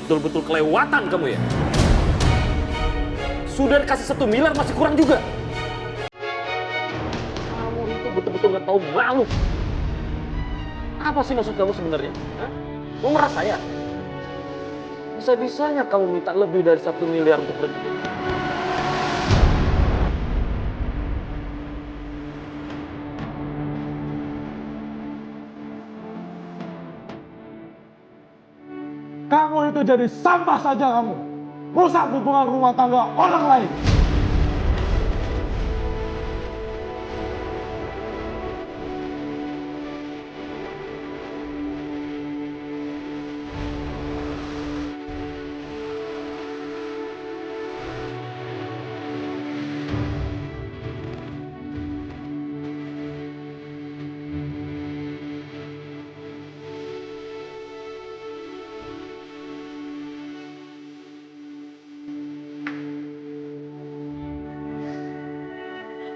betul-betul kelewatan kamu ya. Sudah dikasih 1 miliar masih kurang juga. Kamu itu betul-betul nggak tahu malu. Apa sih maksud kamu sebenarnya? Hah? Mau merasa saya? Bisa-bisanya kamu minta lebih dari 1 miliar untuk pergi. Kamu itu jadi sampah saja kamu. Rusak hubungan rumah tangga orang lain.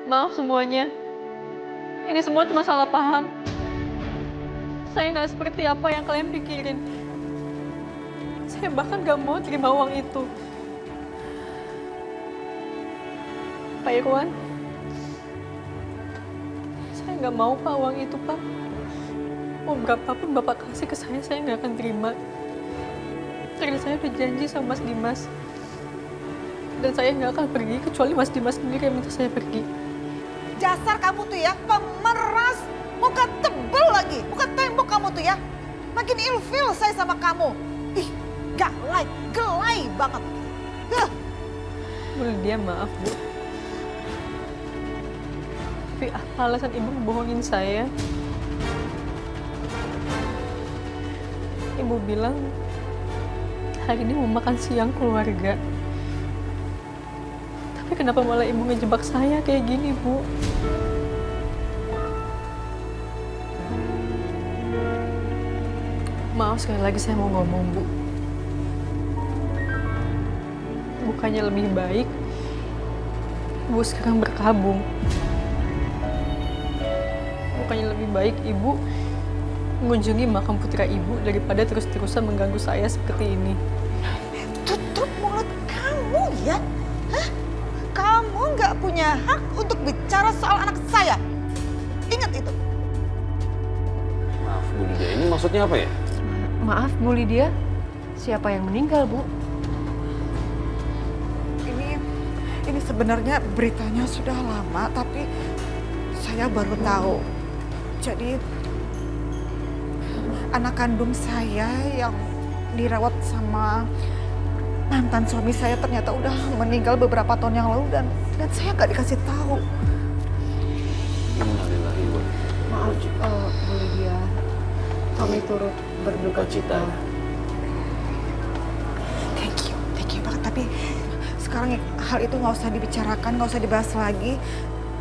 Maaf semuanya. Ini semua cuma salah paham. Saya nggak seperti apa yang kalian pikirin. Saya bahkan nggak mau terima uang itu. Pak Irwan, saya nggak mau Pak uang itu, Pak. Mau berapapun Bapak kasih ke saya nggak akan terima. Karena saya udah janji sama Mas Dimas. Dan saya nggak akan pergi kecuali Mas Dimas sendiri yang minta saya pergi. Dasar kamu tuh ya, pemeras. Muka tebel lagi, muka tembok kamu tuh ya. Makin ilfil saya sama kamu. Ih, gelai banget. Huh. Bu Lydia, maaf Bu. Tapi apa alasan Ibu membohongin saya? Ibu bilang hari ini mau makan siang keluarga. Tapi kenapa malah Ibu ngejebak saya kayak gini, Bu? Maaf sekali lagi saya mau ngomong, Bu. Bukannya lebih baik, Ibu sekarang berkabung. Bukannya lebih baik Ibu mengunjungi makam putra Ibu daripada terus-terusan mengganggu saya seperti ini. Tutup mulut kamu ya. Hah? Kamu nggak punya hak untuk bicara soal anak saya. Ingat itu. Maaf Bu Lydia, ini maksudnya apa ya? Maaf Bu Lydia, siapa yang meninggal Bu? Ini sebenarnya beritanya sudah lama, tapi saya baru tahu. Jadi anak kandung saya yang dirawat sama mantan suami saya ternyata udah meninggal beberapa tahun yang lalu dan saya nggak dikasih tahu. Innalillahi wa Maaf Bu Lydia, kami turut berduka cita. Thank you banget. Tapi sekarang hal itu nggak usah dibicarakan, nggak usah dibahas lagi,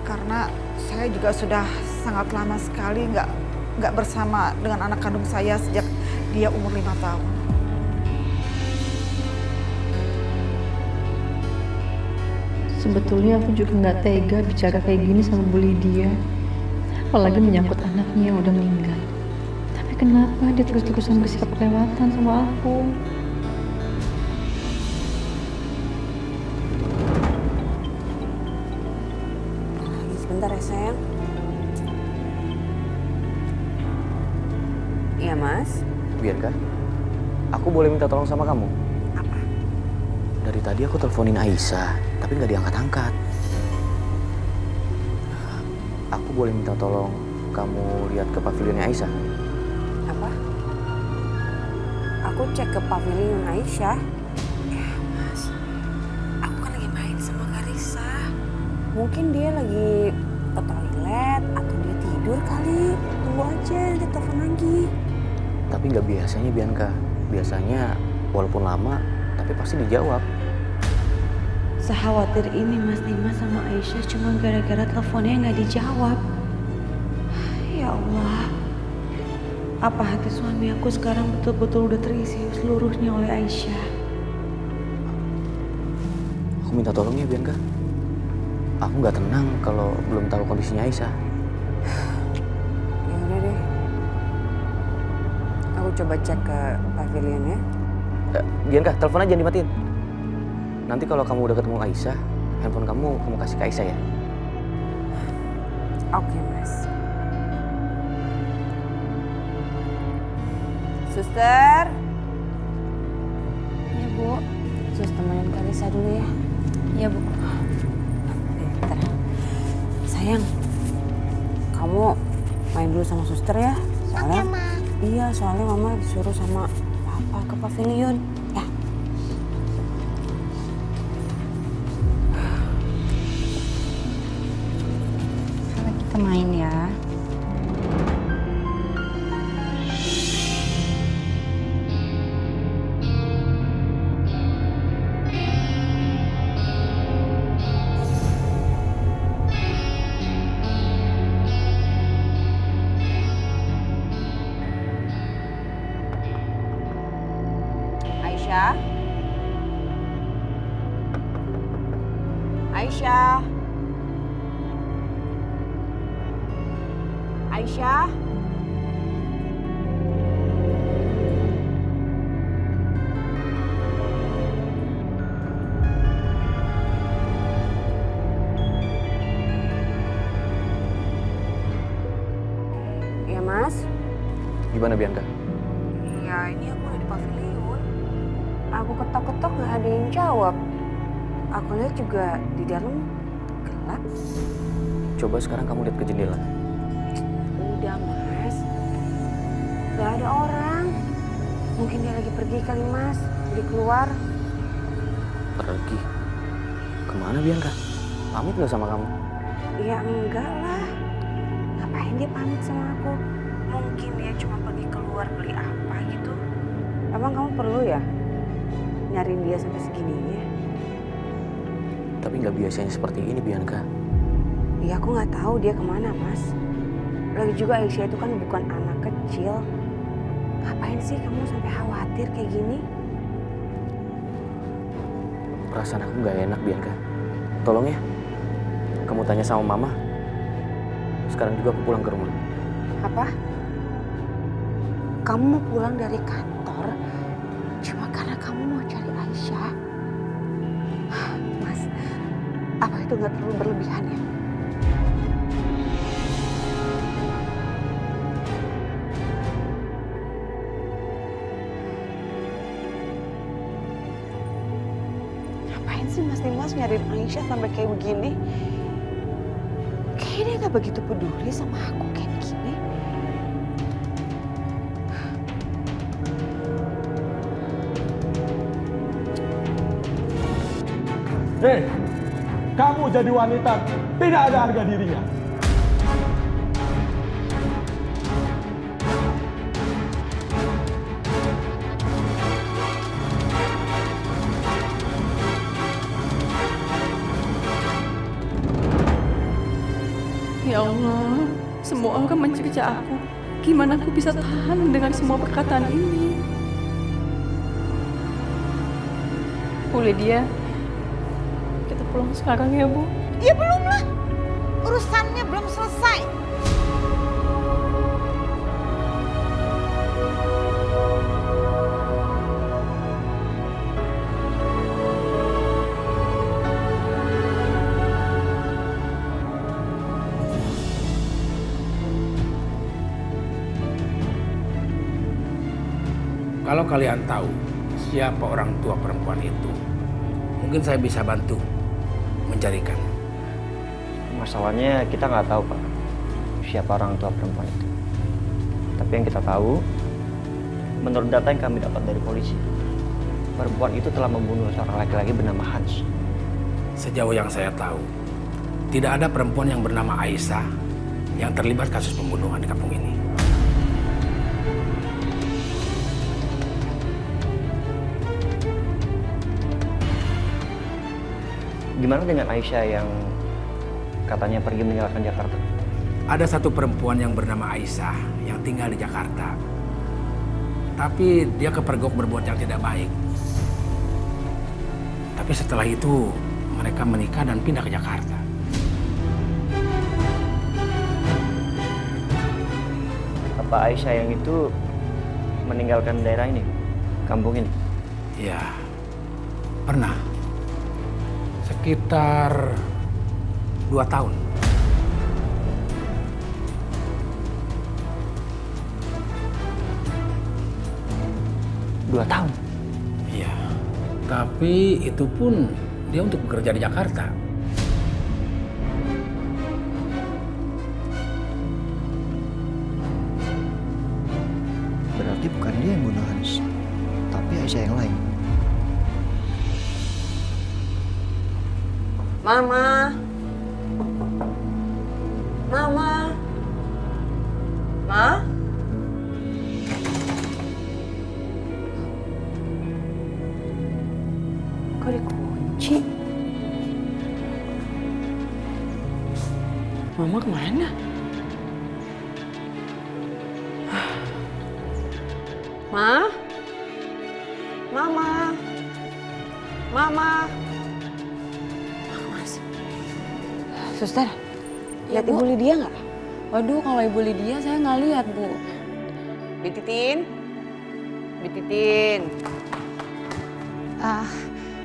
karena saya juga sudah sangat lama sekali nggak bersama dengan anak kandung saya sejak dia umur 5 tahun. Sebetulnya aku juga nggak tega bicara kayak gini sama Bu Lydia. Apalagi menyangkut anaknya yang udah meninggal. Tapi kenapa dia terus-terusan bersikap kelewatan sama aku? Sebentar ya sayang. Iya Mas. Bianca, aku boleh minta tolong sama kamu? Apa? Dari tadi aku teleponin Aisyah, tapi nggak diangkat-angkat. Aku boleh minta tolong kamu lihat ke pavilionnya Aisyah? Apa? Aku cek ke pavilion Aisyah. Ya Mas, aku kan lagi main sama Karissa. Mungkin dia lagi ke toilet atau dia tidur kali. Tunggu aja, nanti telepon lagi. Tapi nggak biasanya Bianca. Biasanya walaupun lama, tapi pasti dijawab. Sekhawatir ini Mas Dimas sama Aisyah cuma gara-gara teleponnya nggak dijawab. Ya Allah, apa hati suami aku sekarang betul-betul udah terisi seluruhnya oleh Aisyah? Aku minta tolong ya Bianca. Aku nggak tenang kalau belum tahu kondisinya Aisyah. Ya udah deh. Aku coba cek ke pavilion ya. Bianca, teleponnya jangan dimatiin. Nanti kalau kamu udah ketemu Aisyah, handphone kamu kasih ke Aisyah ya. Oke, Mas. Suster. Ya, Bu. Sus, temenin Karissa dulu ya. Ya, Bu. Bentar. Sayang, kamu main dulu sama suster ya. Soalnya, iya, soalnya Mama disuruh sama Papa ke pavilion. Ya. Kita main ya. Aisyah. Aisyah. Aisyah. Ya, Mas. Gimana Bianca? Ya, ini aku udah di pavilion. Aku ketok-ketok gak ada yang jawab. Aku lihat juga di dalam gelap. Coba sekarang kamu lihat ke jendela. Udah, Mas. Gak ada orang. Mungkin dia lagi pergi kali, Mas. Dia keluar. Pergi? Kemana Bianca? Pamit nggak sama kamu? Ya enggak lah. Ngapain dia pamit sama aku? Mungkin dia cuma pergi keluar beli apa gitu. Emang kamu perlu ya nyariin dia sampai segininya? Tapi nggak biasanya seperti ini Bianca. Ya aku nggak tahu dia kemana, Mas. Lagi juga Aisyah itu kan bukan anak kecil. Ngapain sih kamu sampai khawatir kayak gini? Perasaan aku nggak enak Bianca. Tolong ya, kamu tanya sama Mama. Sekarang juga aku pulang ke rumah. Apa? Kamu mau pulang dari kantor cuma karena kamu mau cari Aisyah? Mas, apa itu nggak terlalu berlebihan ya? Ngapain sih Mas Dimas nyariin Aisyah sampai kayak begini? Kayaknya dia nggak begitu peduli sama aku kayak begini. Hei, kamu jadi wanita tidak ada harga dirinya. Ya Allah, semua orang mencerca aku. Gimana aku bisa tahan mendengar semua perkataan ini? Bu Lydia, kita pulang sekarang ya, Bu. Ya belum lah. Urusannya belum selesai. Kalau kalian tahu siapa orang tua perempuan itu, mungkin saya bisa bantu mencarikan. Masalahnya kita nggak tahu Pak, siapa orang tua perempuan itu. Tapi yang kita tahu, menurut data yang kami dapat dari polisi, perempuan itu telah membunuh seorang laki-laki bernama Hans. Sejauh yang saya tahu, tidak ada perempuan yang bernama Aisyah yang terlibat kasus pembunuhan di kampung ini. Gimana dengan Aisyah yang katanya pergi meninggalkan Jakarta? Ada satu perempuan yang bernama Aisyah yang tinggal di Jakarta. Tapi dia kepergok berbuat yang tidak baik. Tapi setelah itu mereka menikah dan pindah ke Jakarta. Apa Aisyah yang itu meninggalkan daerah ini, kampung ini? Ya, pernah. Sekitar 2 tahun. Dua tahun? Iya. Tapi itu pun dia untuk bekerja di Jakarta. Berarti bukan dia yang bunuh Hans, tapi Aisyah yang lain. Mama. Mama. Ma? Kok dikunci? Mama kemana? Ma? Mama? Mama? Suster, lihat Ibu Lydia nggak? Waduh, kalau Ibu Lydia saya nggak lihat, Bu. Bititin? Bititin?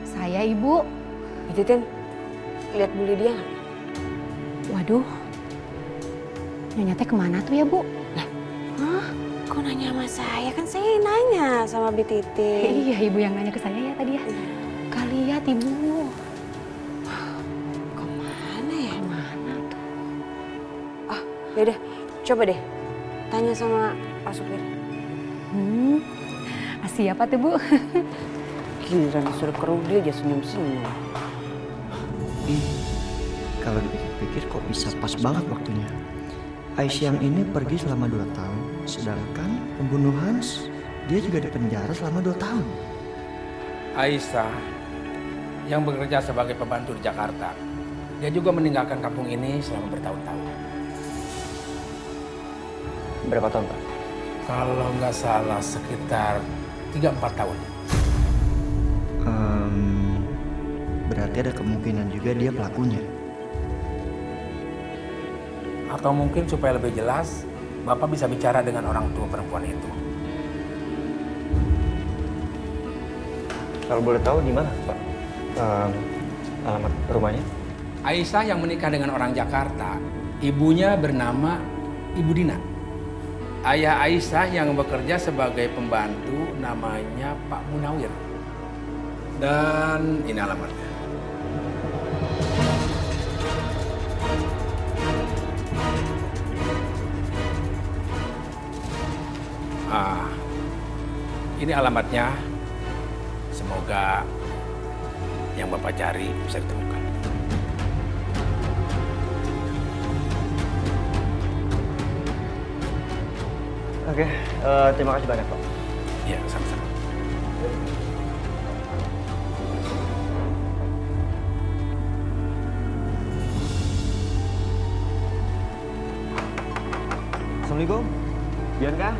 Saya Ibu. Bititin, lihat Bu Lydia nggak? Waduh, Nyonya teh kemana tuh ya Bu? Hah? Kok nanya sama saya? Kan saya yang nanya sama Bititin. Iya Ibu yang nanya ke saya ya tadi ya. Gak lihat Ibu. Kemana ya? Mana tuh? Ah, yaudah, coba deh tanya sama Pak Supir. Siapa tuh Bu? Giliran disuruh ke Rudy aja senyum-senyum. Kalau dipikir-pikir kok bisa pas banget waktunya. Aisyah yang ini pergi selama 2 tahun, sedangkan pembunuh Hans, dia juga di penjara selama 2 tahun. Aisyah yang bekerja sebagai pembantu di Jakarta, dia juga meninggalkan kampung ini selama bertahun-tahun. Berapa tahun, Pak? Kalau nggak salah sekitar 3-4 tahun. Berarti ada kemungkinan juga dia pelakunya. Atau mungkin supaya lebih jelas, Bapak bisa bicara dengan orang tua perempuan itu. Kalau boleh tahu di mana, Pak? Alamat rumahnya? Aisyah yang menikah dengan orang Jakarta, ibunya bernama Ibu Dina. Ayah Aisyah yang bekerja sebagai pembantu namanya Pak Munawir. Dan ini alamatnya. Ini alamatnya. Semoga yang Bapak cari bisa ditemukan. Oke, terima kasih banyak, Pak. Iya, sama-sama. Assalamualaikum, Bianca.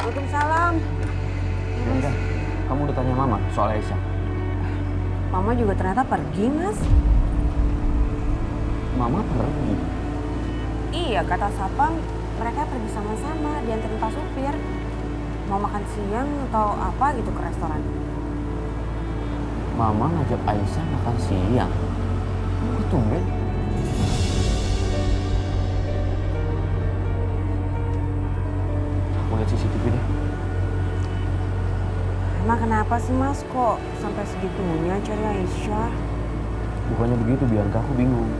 Waalaikumsalam. Bianca, kamu udah tanya Mama soal Aisyah? Mama juga ternyata pergi, Mas. Mama pergi? Iya, kata Sapam mereka pergi sama-sama dianterin Pak Supir. Mau makan siang atau apa gitu ke restoran. Mama ngajak Aisyah makan siang? Kok tumben? Aku lihat CCTV deh. Emang kenapa sih Mas kok sampai segitunya cari Aisyah? Bukannya begitu Bianca, aku bingung.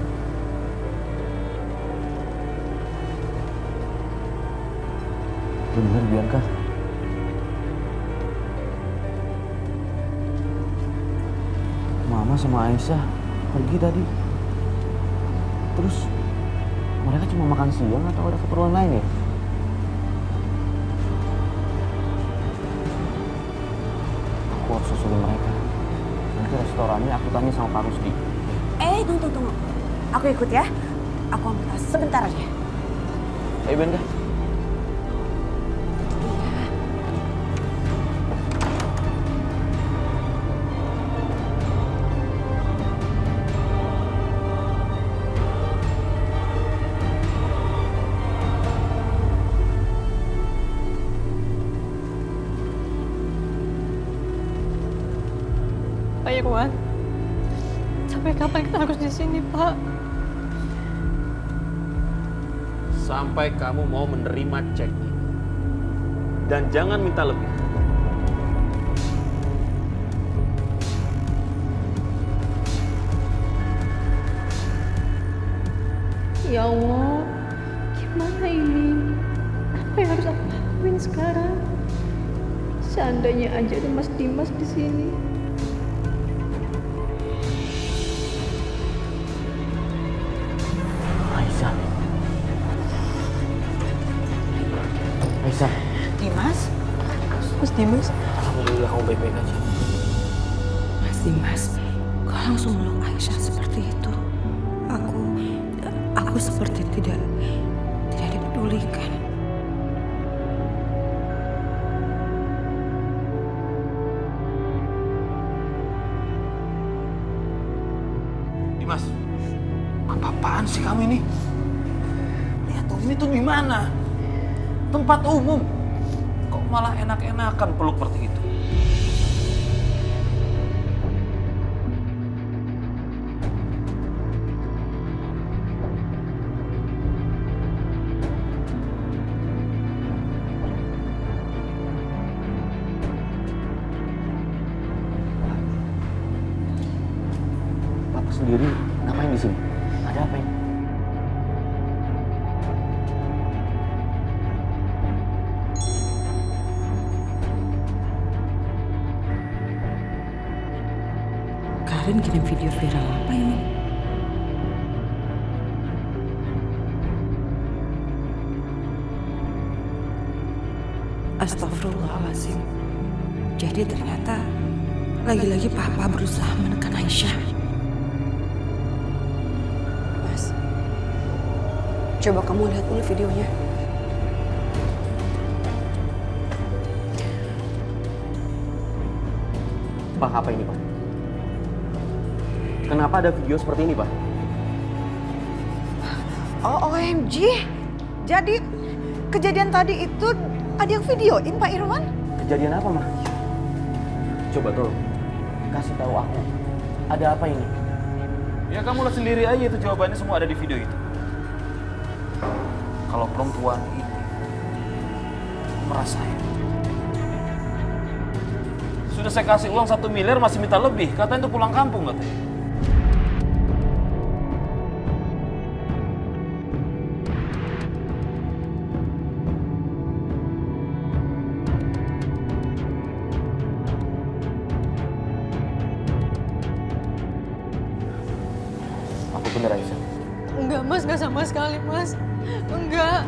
Bener Bianca. Mama sama Aisyah pergi tadi. Terus mereka cuma makan siang atau ada keperluan lain ya? Aku harus susulin mereka. Nanti restorannya aku tanya sama Pak Rusdi. Tunggu. Aku ikut ya. Aku ambil tas sebentar aja. Ayo Bianca. Pak Irwan, sampai kapan kita harus di sini, Pak? Sampai kamu mau menerima cek ini. Dan jangan minta lebih. Ya Allah, gimana ini? Apa yang harus aku lakuin sekarang? Seandainya aja ada Mas Dimas di sini. Aisyah. Aisyah. Dimas? Mas Dimas? Alhamdulillah kamu baik-baik aja. Mas Dimas, kau langsung meluk Aisyah seperti itu. Aku seperti tidak dipedulikan. Dimas, apa-apaan sih kamu ini? Lihat tuh, ini tuh di mana? Tempat umum. Kok malah enak-enakan peluk seperti itu? Bapak sendiri ngapain di sini? Ada apa ini? Karin kirim video viral apa ini? Astagfirullahaladzim. Jadi ternyata lagi-lagi Papa berusaha menekan Aisyah. Mas, coba kamu lihat dulu videonya. Pak, apa ini, Pak? Kenapa ada video seperti ini, Pak? Oh, OMG. Jadi kejadian tadi itu ada yang videoin Pak Irwan? Kejadian apa, Mah? Coba tolong kasih tahu aku. Ada apa ini? Ya kamu lihat sendiri aja, itu jawabannya semua ada di video itu. Kalau perempuan ini merasa ya. Sudah saya kasih uang 1 miliar masih minta lebih. Katanya untuk pulang kampung katanya. Aku bener, Aisyah. Enggak, Mas. Enggak sama sekali, Mas. Enggak.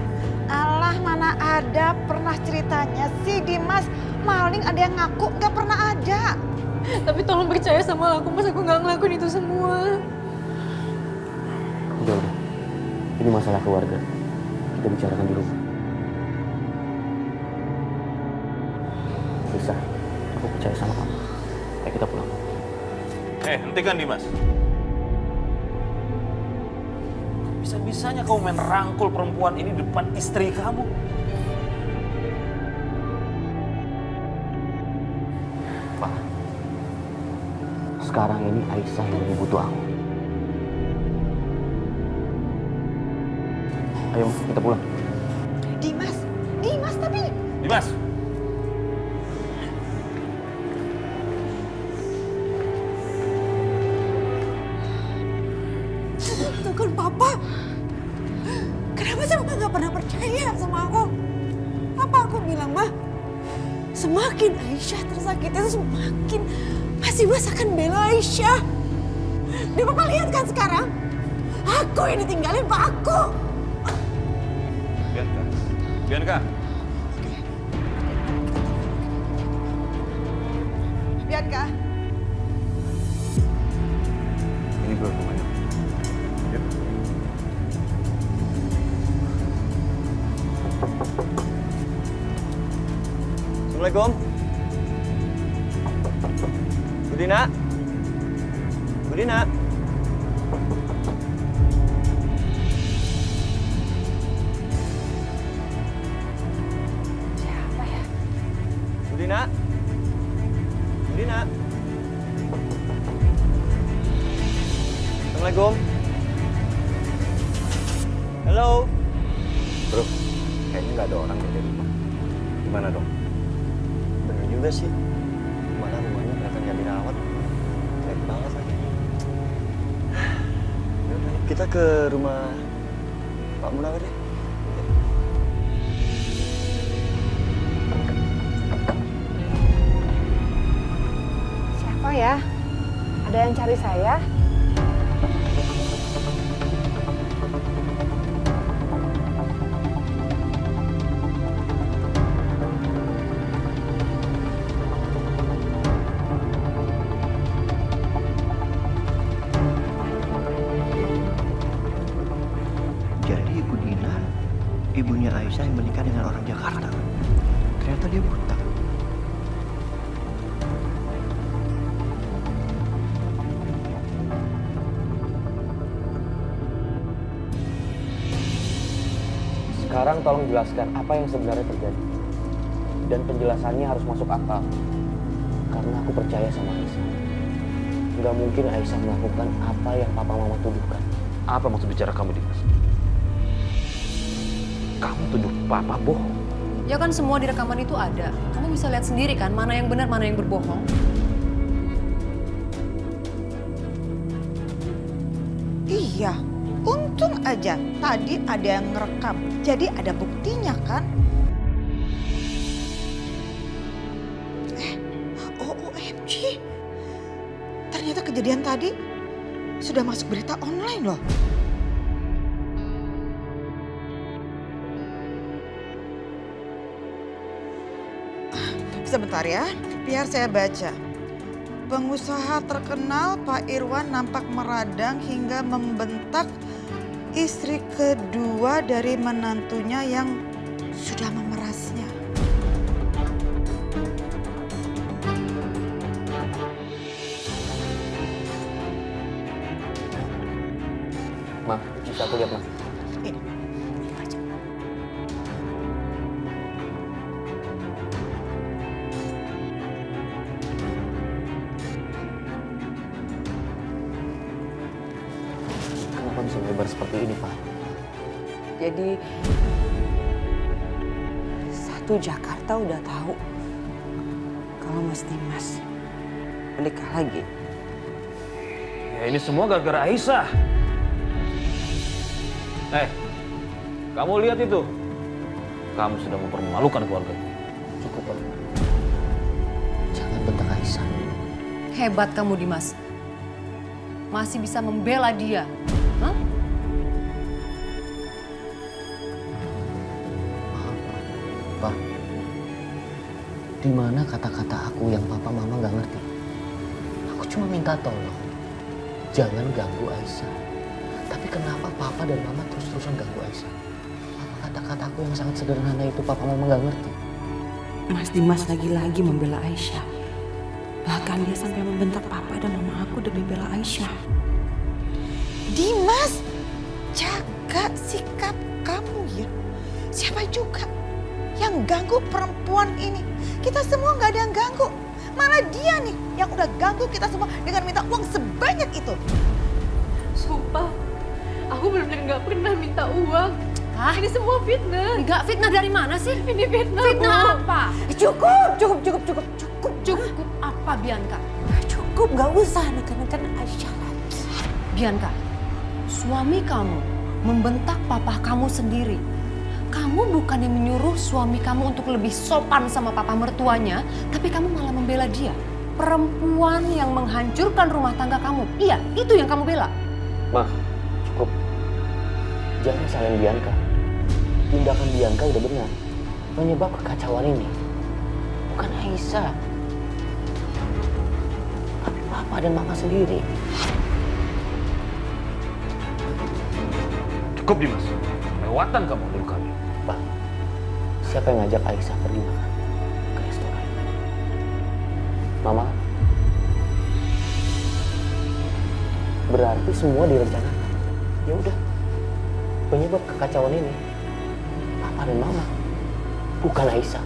Alah, mana ada pernah ceritanya si Dimas maling ada yang ngaku, nggak pernah ada. Tapi tolong percaya sama aku, Mas. Aku nggak ngelakuin itu semua. Udah. Ini masalah keluarga. Kita bicarakan di rumah. Bisa. Aku percaya sama kamu. Ayo kita pulang. Hentikan Dimas. Bisa-bisanya kamu main rangkul perempuan ini depan istri kamu. Pak, sekarang ini Aisyah yang lebih butuh aku. Ayo, kita pulang. Dimas tapi... Dimas! Tuh kan Papa. Kenapa sih Papa nggak pernah percaya sama aku? Apa aku bilang, Mah? Semakin Aisyah tersakiti, semakin Mas Dimas akan bela Aisyah. Dan Papa lihat kan sekarang? Aku yang ditinggalin, Pak, aku. Bianca. Bianca. Ini gue rumahnya. Yuk. Assalamualaikum. Budina. Siapa ya? Budina. Assalamualaikum. Halo. Bro, kayaknya nggak ada orang di rumah. Gimana dong? Bener juga sih. Malah rumahnya kelihatan nggak dirawat. Jelek banget lagi. Yaudah, kita ke rumah Pak Munawir deh. Siapa ya? Ada yang cari saya? Jadi Ibu Dina, ibunya Aisyah yang menikah dengan orang Jakarta. Ternyata dia buta. Sekarang tolong jelaskan apa yang sebenarnya terjadi. Dan penjelasannya harus masuk akal. Karena aku percaya sama Aisyah. Nggak mungkin Aisyah melakukan apa yang papa mama tuduhkan. Apa maksud bicara kamu, Dimas? Kamu tuduh papa bohong? Ya kan semua di rekaman itu ada. Kamu bisa lihat sendiri kan mana yang benar, mana yang berbohong. Iya, untung aja tadi ada yang ngerekam. Jadi ada buktinya kan? OMG. Ternyata kejadian tadi sudah masuk berita online loh. Sebentar ya, biar saya baca. Pengusaha terkenal Pak Irwan nampak meradang hingga membentak istri kedua dari menantunya yang sudah memerasnya. Ma, bisa aku lihat, Ma? Ini, baca. Kenapa bisa lebar seperti ini, Pak? Jadi satu Jakarta udah tahu kalau Mas Dimas menikah lagi. Ya ini semua gara-gara Aisyah. Kamu lihat itu? Kamu sudah mempermalukan keluarga. Cukup, Pak. Jangan bentak Aisyah. Hebat kamu, Dimas. Masih bisa membela dia. Hah? Maaf, Pak. Di mana kata-kata aku yang papa mama nggak ngerti? Aku cuma minta tolong, jangan ganggu Aisyah. Tapi kenapa papa dan mama terus-terusan ganggu Aisyah? Apa kata-kataku yang sangat sederhana itu papa mama nggak ngerti? Mas Dimas lagi-lagi membela Aisyah. Bahkan dia sampai membentak papa dan mama aku demi bela Aisyah. Dimas, jaga sikap kamu ya. Siapa juga yang ganggu perempuan ini? Kita semua nggak ada yang ganggu. Malah dia nih yang udah ganggu kita semua dengan minta uang sebanyak itu. Sumpah, aku benar-benar nggak pernah minta uang. Hah? Ini semua fitnah. Nggak fitnah dari mana sih? Ini fitnah. Fitnah apa? Cukup apa, Bianca? Cukup, gak usah neken-neken Aisyah lagi. Bianca, suami kamu membentak papa kamu sendiri. Kamu bukannya menyuruh suami kamu untuk lebih sopan sama papa mertuanya, tapi kamu malah membela dia. Perempuan yang menghancurkan rumah tangga kamu. Iya, itu yang kamu bela. Ma, cukup. Jangan salahin Bianca. Tindakan Bianca udah benar. Penyebab kekacauan ini bukan Aisyah, tapi papa dan mama sendiri. Cukup, Dimas. Lewatan kamu dulu kami. Bang, siapa yang ngajak Aisyah pergi makan ke restoran? Mama? Berarti semua direncanakan. Ya udah, penyebab kekacauan ini papa dan mama, bukan Aisyah.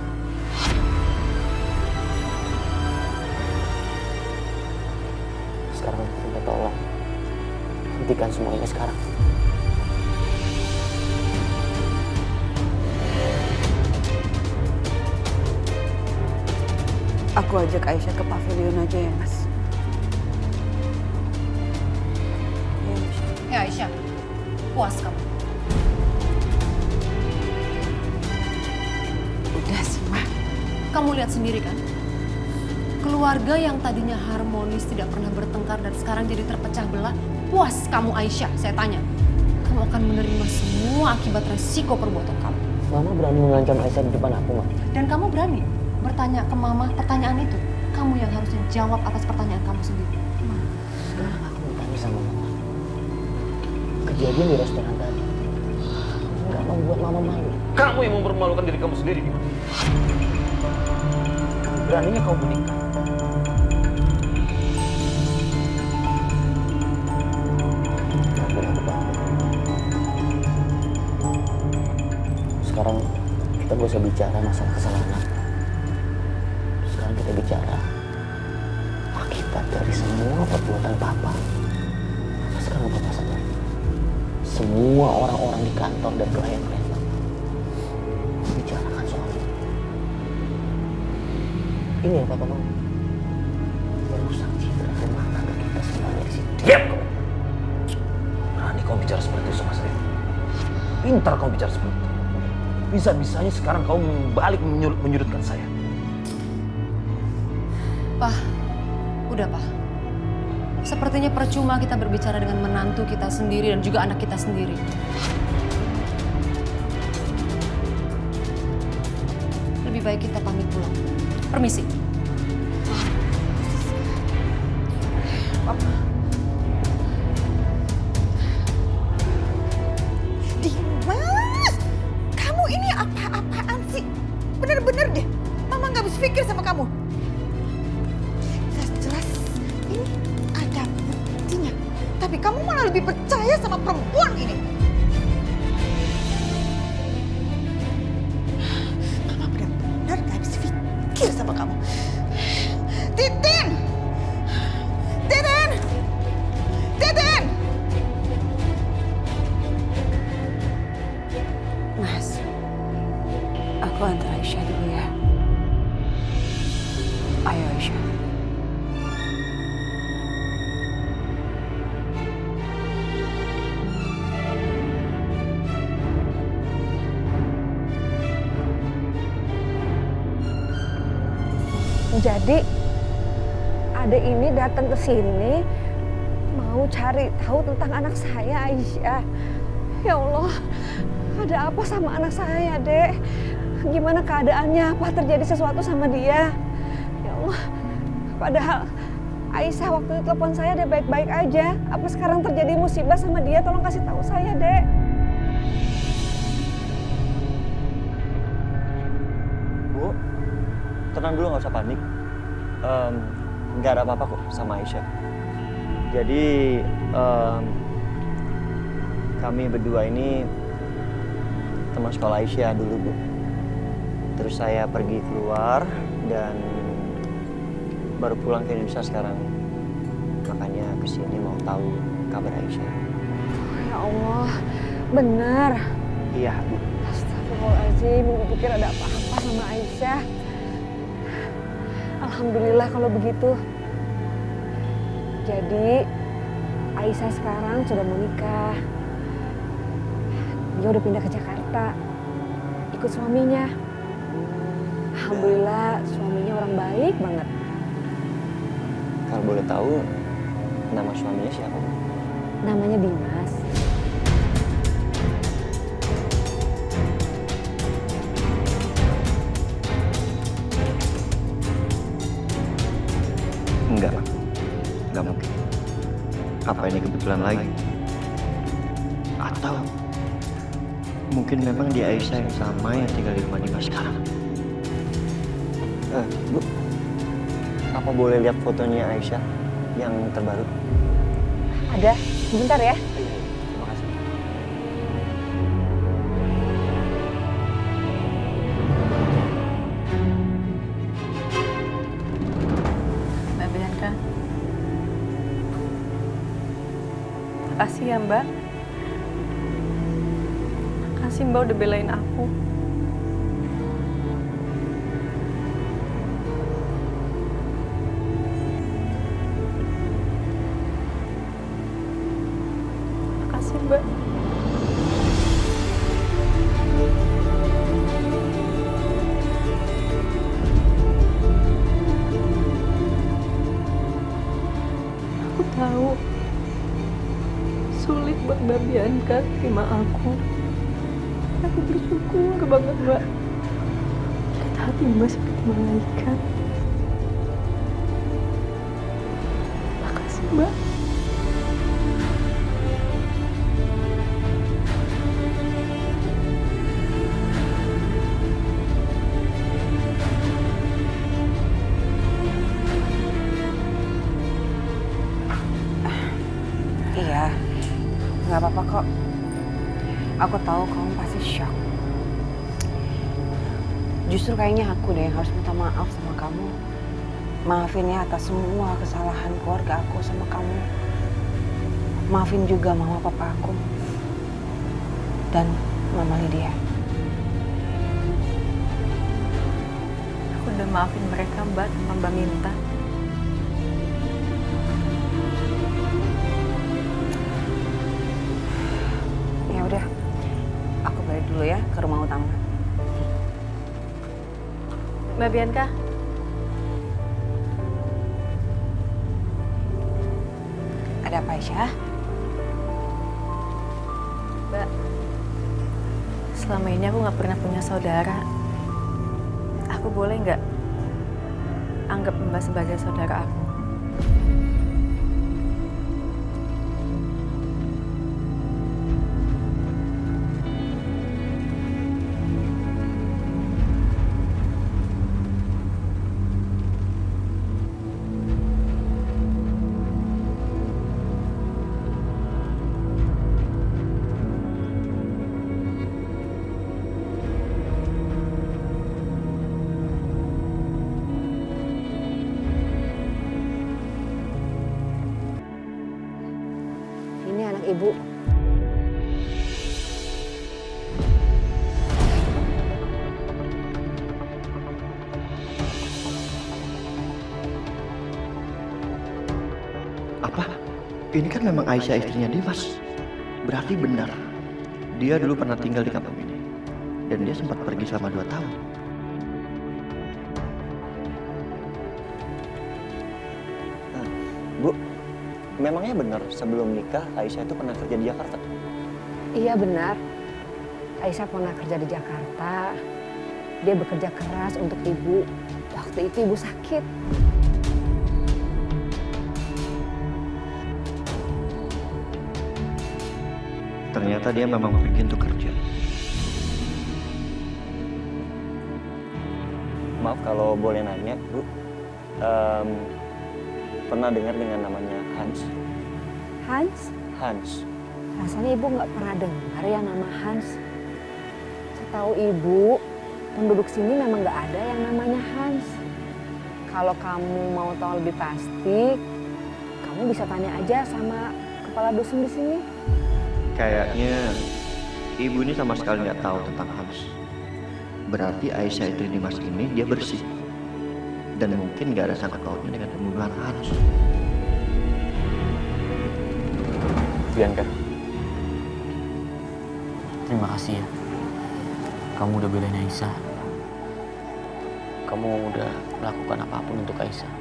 Sekarang aku minta tolong, menghentikan semua ini sekarang. Aku ajak Aisyah ke pavilion aja ya, Mas. Ya Aisyah, puas kamu. Udah sih, Ma. Kamu lihat sendiri kan? Keluarga yang tadinya harmonis, tidak pernah bertengkar dan sekarang jadi terpecah belah. Puas kamu Aisyah, saya tanya. Kamu akan menerima semua akibat resiko perbuatan kamu. Mama berani mengancam Aisyah di depan aku, Ma. Dan kamu berani bertanya ke Mama pertanyaan itu. Kamu yang harusnya jawab atas pertanyaan kamu sendiri. Sekarang aku mau tanya sama Mama. Kejadian di restoran tadi nggak membuat Mama malu. Kamu yang mempermalukan diri kamu sendiri, Dimas. Beraninya kau menikah. Sekarang kita gak usah bicara masalah kesalahan aku. Sekarang kita bicara akibat dari semua perbuatan Papa. Sekarang Papa sadar, semua orang-orang di kantor dan klien-klien Papa bicarakan soal ini. Ini yang Papa mau. Merusak citra rumah tangga kita semuanya di sini. Diam kau! Berani kau bicara seperti itu sama saya. Pintar kau bicara seperti itu. Bisa-bisanya sekarang kau balik menyudutkan saya. Pak, udah Pak. Sepertinya percuma kita berbicara dengan menantu kita sendiri dan juga anak kita sendiri. Lebih baik kita pamit pulang. Permisi. Dimas, kamu ini apa-apaan sih? Bener-bener deh, Mama nggak habis pikir sama kamu. Jelas-jelas ini ada buktinya. Tapi kamu malah lebih percaya sama perempuan ini. Mama benar-benar nggak habis pikir sama kamu. Titin! Titin! Titin! Mas, aku antar Aisyah dulu ya. Ayo Aisyah. Jadi adek ini datang ke sini mau cari tahu tentang anak saya Aisyah. Ya Allah, ada apa sama anak saya, Dek? Gimana keadaannya? Apa terjadi sesuatu sama dia? Ya Allah, padahal Aisyah waktu itu telepon saya dia baik-baik aja. Apa sekarang terjadi musibah sama dia? Tolong kasih tahu saya, Dek. Bu, tenang dulu, nggak usah panik. Nggak ada apa-apa kok sama Aisyah. Jadi kami berdua ini teman sekolah Aisyah dulu, Bu. Terus saya pergi keluar dan baru pulang ke Indonesia sekarang. Makanya kesini mau tahu kabar Aisyah. Ya Allah, benar. Iya, Bu. Astagfirullahaladzim, ibu pikir ada apa-apa sama Aisyah. Alhamdulillah kalau begitu. Jadi Aisyah sekarang sudah mau nikah. Dia udah pindah ke Jakarta, ikut suaminya. Alhamdulillah suaminya orang baik banget. Kalau boleh tahu, nama suaminya siapa, Bu? Namanya Dimas. Enggak, Ma. Enggak mungkin. Apa ini kebetulan lagi? Atau mungkin memang dia Aisyah yang sama yang tinggal di rumah Dimas sekarang. Bu, apa boleh lihat fotonya Aisyah yang terbaru? Ada, sebentar ya. Terima kasih. Mbak Bianca. Makasih ya Mbak. Makasih Mbak udah belain aku. Makasih Mbak. Aku tahu sulit buat Mbak Bianca terima aku. Aku bersyukur banget Mbak. Kata hati Mbak seperti malaikat. Makasih Mbak. Iya, nggak apa-apa kok. Aku tahu kamu pasti shock. Justru kayaknya aku deh yang harus minta maaf sama kamu. Maafin ya atas semua kesalahan keluarga aku sama kamu. Maafin juga mama papa aku. Dan mama Lydia. Aku udah maafin mereka Mbak tanpa Mbak minta. Ya udah, aku balik dulu ya ke rumah utama. Mbak Bianca. Ada apa Aisyah? Mbak, selama ini aku nggak pernah punya saudara. Aku boleh nggak anggap Mbak sebagai saudara aku? Ini anak ibu. Apa? Ini kan memang Aisyah istrinya Dimas. Berarti benar. Dia dulu pernah tinggal di kampung ini. Dan dia sempat pergi selama 2 tahun. Nah, Bu, memangnya benar sebelum nikah Aisyah itu pernah kerja di Jakarta? Iya benar. Aisyah pernah kerja di Jakarta. Dia bekerja keras untuk ibu. Waktu itu ibu sakit. Ternyata dia memang pergi untuk kerja. Maaf kalau boleh nanya, Bu. Pernah dengar dengan namanya Hans? Hans? Hans. Rasanya ibu nggak pernah dengar ya nama Hans. Setahu ibu, penduduk sini memang nggak ada yang namanya Hans. Kalau kamu mau tahu lebih pasti, kamu bisa tanya aja sama kepala dusun di sini. Kayaknya ibu ini sama sekali nggak tahu tentang Hans. Berarti Aisyah itu Dimas ini dia bersih. Dan mungkin nggak ada sangkut pautnya dengan pembunuhan Hans. Bianca, terima kasih ya. Kamu udah belain Aisyah. Kamu udah melakukan apapun untuk Aisyah.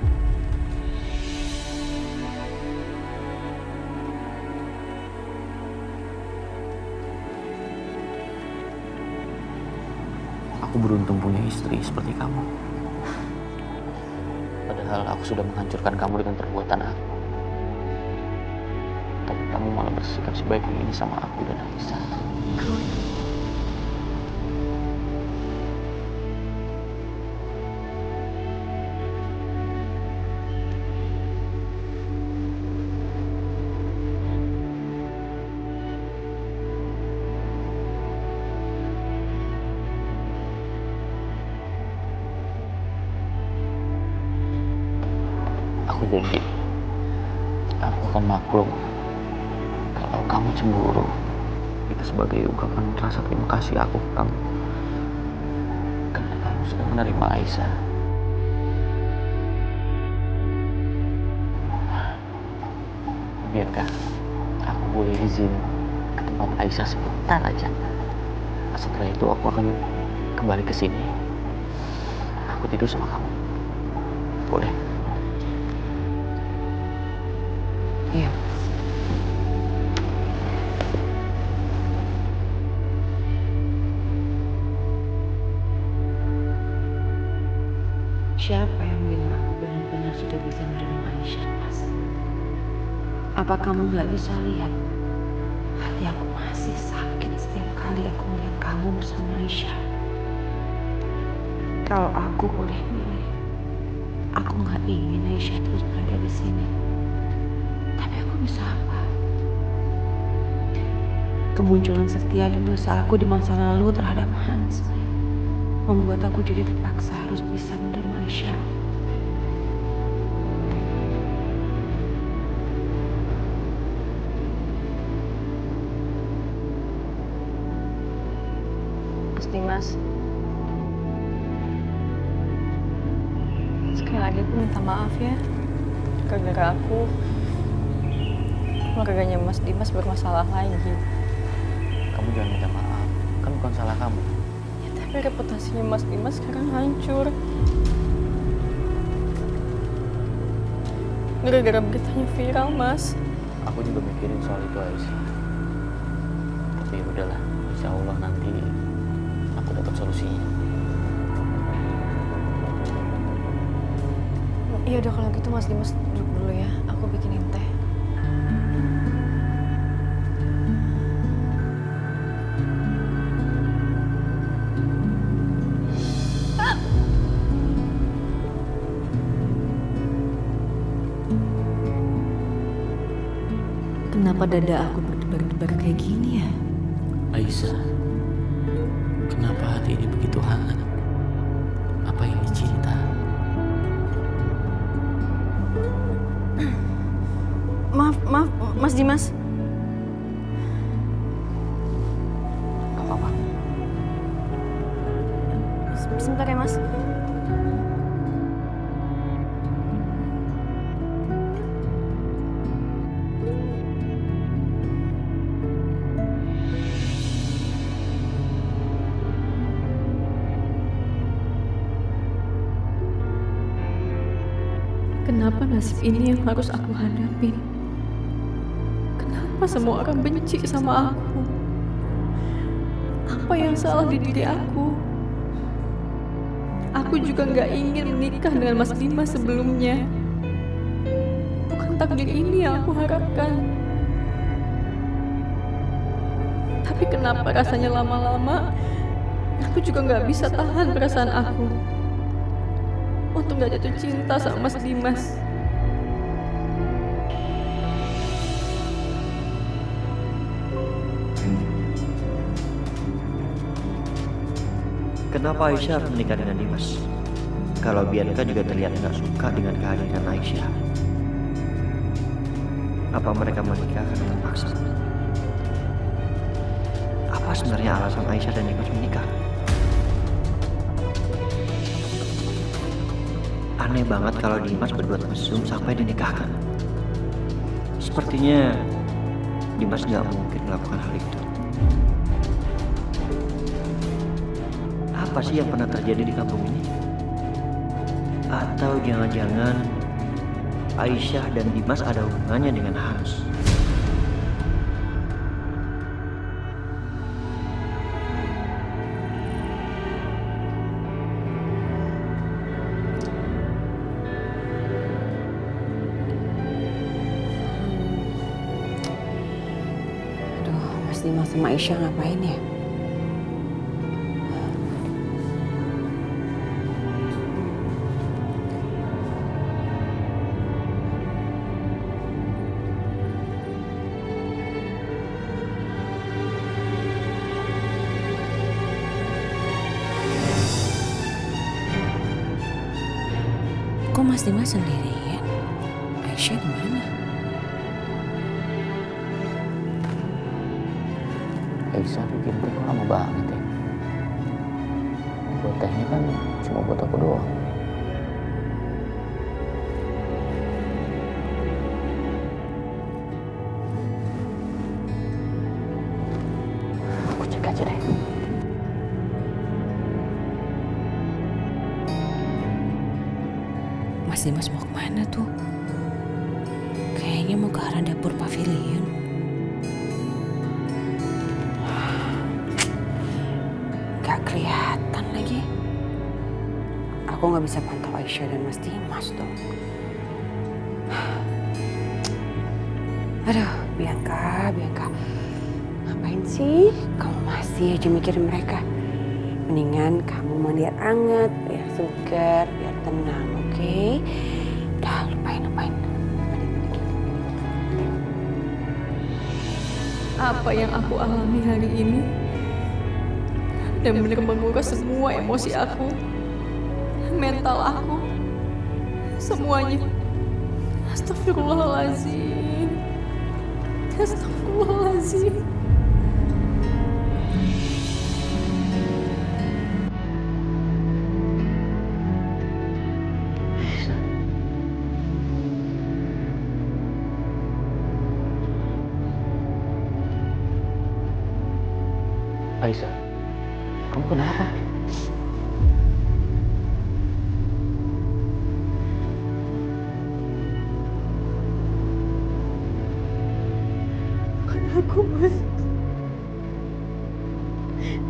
Aku beruntung punya istri seperti kamu. Padahal aku sudah menghancurkan kamu dengan perbuatan aku. Tapi kamu malah bersikap sebaik ini sama aku dan Aisyah. Aku janji, aku akan maklum Kalau kamu cemburu, itu sebagai ungkapan rasa terima kasih aku ke kamu. Karena kamu sudah menerima Aisyah. Biarkah aku boleh izin ke tempat Aisyah sebentar aja. Setelah itu aku akan kembali ke sini. Aku tidur sama kamu. Boleh? Iya. Siapa yang bilang aku benar-benar sudah bisa menerima Aisyah, Mas? Apa kamu nggak bisa lihat? Hati aku masih sakit setiap kali aku melihat kamu bersama Aisyah. Kalau aku boleh milih, aku nggak ingin Aisyah terus berada di sini. Tapi aku bisa apa? Kemunculan setia dan dosa aku di masa lalu terhadap Hans membuat aku jadi terpaksa harus bisa menerima Aisyah. Mas Dimas, sekali lagi aku minta maaf ya. Gara-gara aku, keluarganya Mas Dimas bermasalah lagi. Kamu jangan minta maaf. Kan bukan salah kamu. Ya, tapi reputasinya Mas Dimas sekarang hancur. Gara-gara beritanya viral, Mas. Aku juga mikirin soal itu, Aisyah. Tapi ya udahlah, insya Allah nanti aku dapat solusinya. Iya udah kalau gitu Mas Dimas duduk dulu ya. Aku bikinin teh. Kenapa dada aku berdebar-debar kayak gini ya? Aisyah, kenapa hati ini begitu hangat? Apa ini cinta? Maaf, Mas Dimas. Gak apa-apa. Sebentar ya, Mas. Kenapa nasib ini yang harus aku hadapin? Kenapa semua orang benci sama aku? Apa yang salah di diri aku? Aku juga nggak ingin menikah dengan Mas Dimas sebelumnya. Bukan takdir ini yang aku harapkan. Tapi kenapa rasanya lama-lama aku juga nggak bisa tahan perasaan aku untuk nggak jatuh cinta sama Mas Dimas. Kenapa Aisyah harus menikah dengan Dimas? Kalau Bianca juga terlihat nggak suka dengan kehadiran Aisyah. Apa mereka menikah karena terpaksa? Apa sebenarnya alasan Aisyah dan Dimas menikah? Aneh banget kalau Dimas berbuat mesum sampai dinikahkan. Sepertinya Dimas nggak mungkin melakukan hal itu. Apa sih yang pernah terjadi di kampung ini? Atau jangan-jangan Aisyah dan Dimas ada hubungannya dengan Hans? Aduh, Mas Dimas sama Aisyah ngapain ya? Kok Mas Dimas sendirian? Aisyah di mana? Aisyah bikin teh kok lama banget ya. Buat tehnya kan cuma buat aku doang. Aku cek aja deh. Mas Dimas mau kemana tuh? Kayaknya mau ke arah dapur pavilion. Gak kelihatan lagi. Aku gak bisa pantau Aisyah dan Mas Dimas dong. Aduh, Bianca. Ngapain sih kamu masih aja mikirin mereka? Mendingan kamu mandi air hangat, biar segar, biar tenang, oke? Udah, lupain. Apa yang aku alami hari ini benar-benar menguras semua emosi aku, mental aku, semuanya. Astagfirullahaladzim. Aisyah, kamu kenapa? Aku Mas,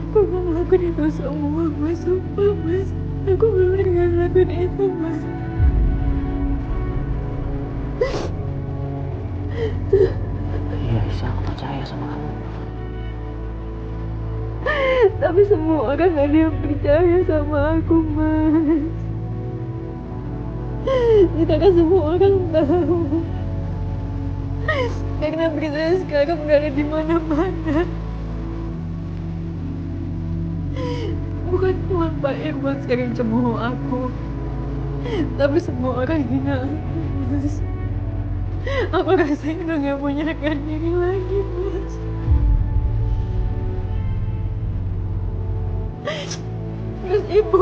aku gak ngelakuin itu semua Mas, sumpah Mas. Aku bener gak ngelakuin itu Mas. Iya Aisyah, aku percaya sama kamu. Tapi semua orang gak ada yang percaya sama aku Mas. Kita kan semua orang tahu. Karena berita saya sekarang udah ada di mana-mana. Bukan cuma Pak Irwan sekarang cemooh aku, tapi semua orang hina aku, Mas. Aku rasanya udah gak punya harga diri lagi, Mas. Terus Ibu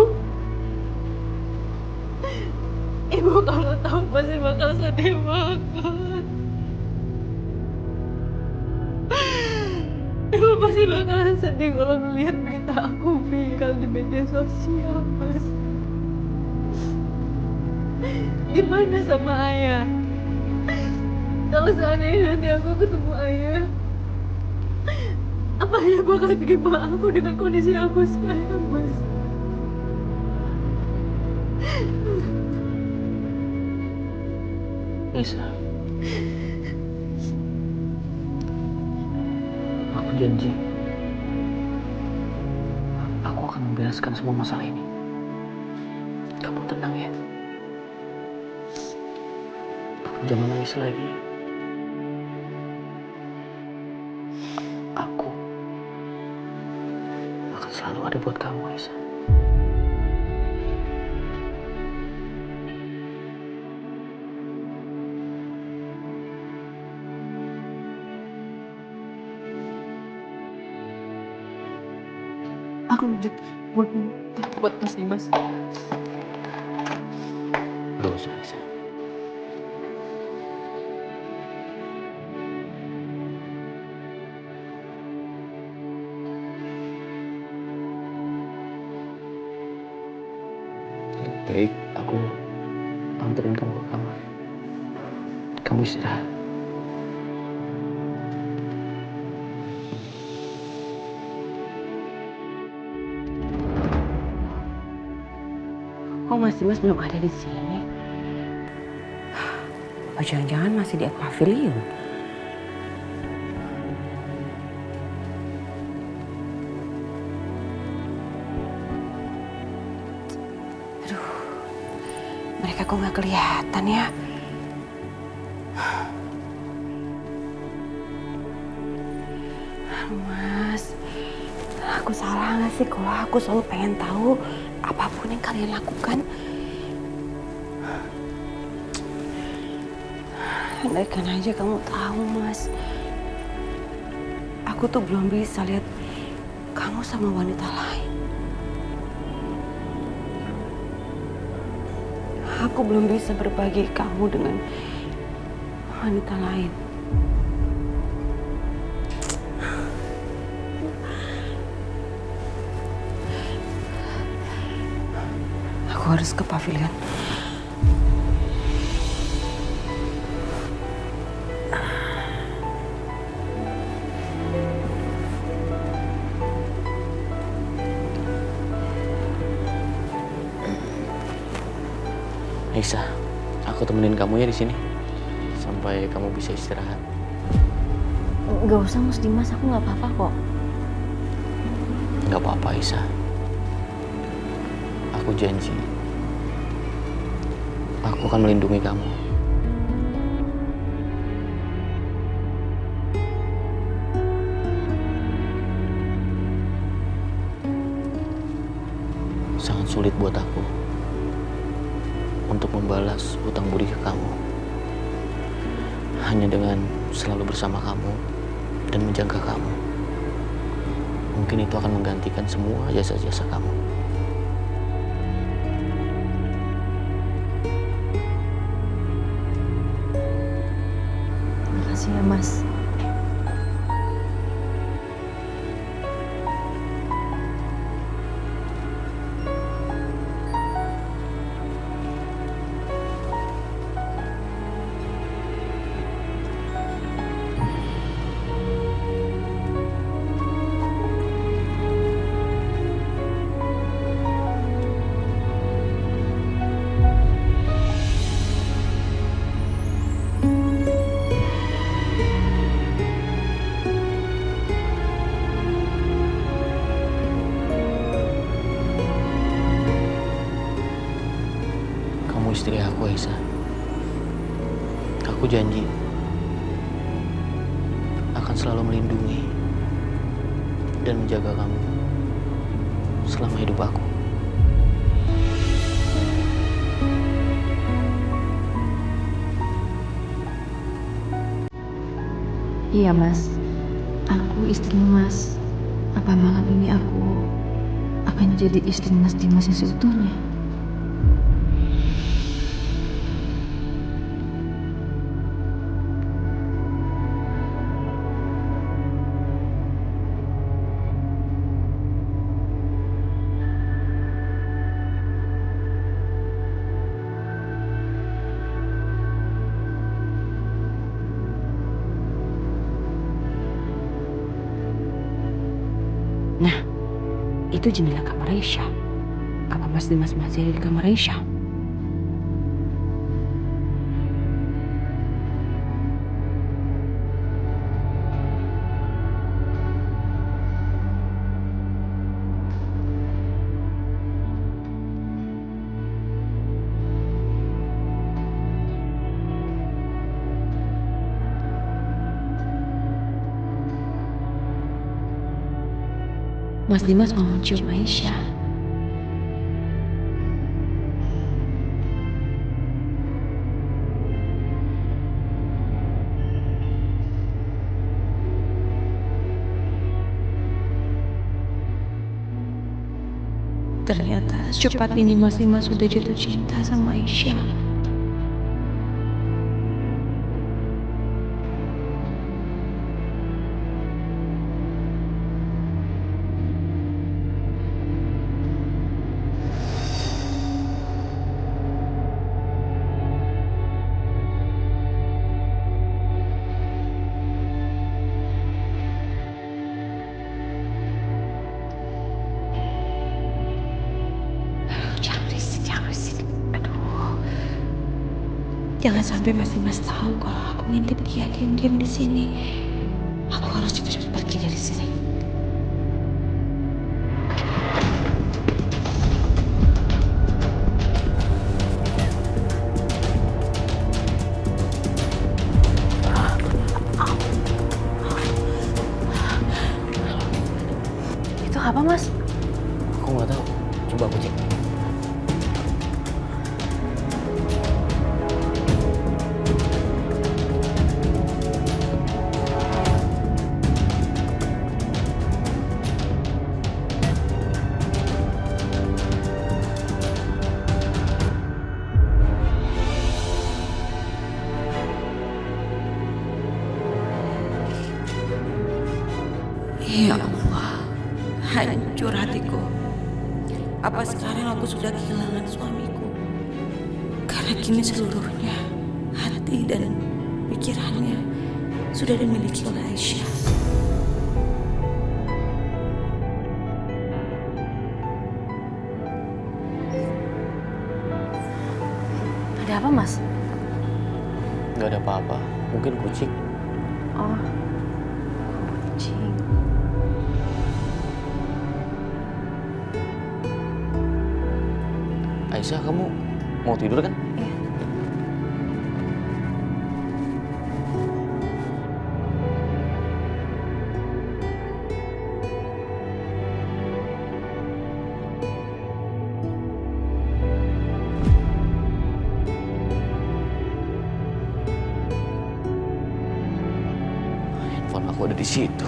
kalau tahu pasti bakal sedih banget. Ibu pasti bakalan sedih kalau ngeliat berita aku viral di media sosial, Mas. Gimana sama Ayah? Kalau seandainya nanti aku ketemu Ayah, apa Ayah bakal terima aku dengan kondisi aku sekarang, Mas? Aisyah, aku janji aku akan membereskan semua masalah ini. Kamu tenang ya. Jangan nangis lagi. Aku akan selalu ada buat kamu, Aisyah. Aku lanjut buat Mas Dimas. Gak usah, Aisyah. Baik, aku anterin kamu ke kamar. Kamu istirahat. Kok Mas Dimas belum ada di sini? Oh, jangan-jangan masih di pavilion. Aduh, mereka kok nggak kelihatan ya? Mas, aku salah nggak sih kalau aku selalu pengen tahu apapun yang kalian lakukan? Andaikan aja kamu tahu, Mas. Aku tuh belum bisa lihat kamu sama wanita lain. Aku belum bisa berbagi kamu dengan wanita lain. Aku harus ke pavilion. Aisyah, aku temenin kamu ya di sini sampai kamu bisa istirahat. Gak usah Mas Dimas, aku gak apa-apa kok. Gak apa-apa Aisyah. Aku janji, aku akan melindungi kamu. Sangat sulit buat aku untuk membalas hutang budi ke kamu. Hanya dengan selalu bersama kamu dan menjaga kamu. Mungkin itu akan menggantikan semua jasa-jasa kamu. Makasih ya Mas. Kamu istri aku, Aisyah. Aku janji akan selalu melindungi dan menjaga kamu selama hidup aku. Iya Mas, aku istrinya Mas. Apa malam ini aku akan jadi istri Mas Dimas yang seutuhnya? Nah, itu jendela kamar Aisyah. Apa Mas Dimas masih ada di kamar Aisyah? Mas Dimas mau mencium Aisyah. Ternyata secepat ini Mas Dimas sudah jatuh cinta sama Aisyah. Jangan risik. Aduh. Jangan sampai Mas Dimas tahu kalau aku ngintip dia diam-diam di sini. Aku harus cepat pergi dari sini. Itu apa, Mas? Aku nggak tahu. Coba aku cek. Ya Allah, hancur hatiku. Apa sekarang aku sudah kehilangan suamiku? Karena kini seluruhnya, hati dan pikirannya sudah dimiliki oleh Aisyah. Ada apa, Mas? Nggak ada apa-apa, mungkin kucing. Oh, kucing. Aisyah, kamu mau tidur kan? Iya. Handphone aku ada di situ.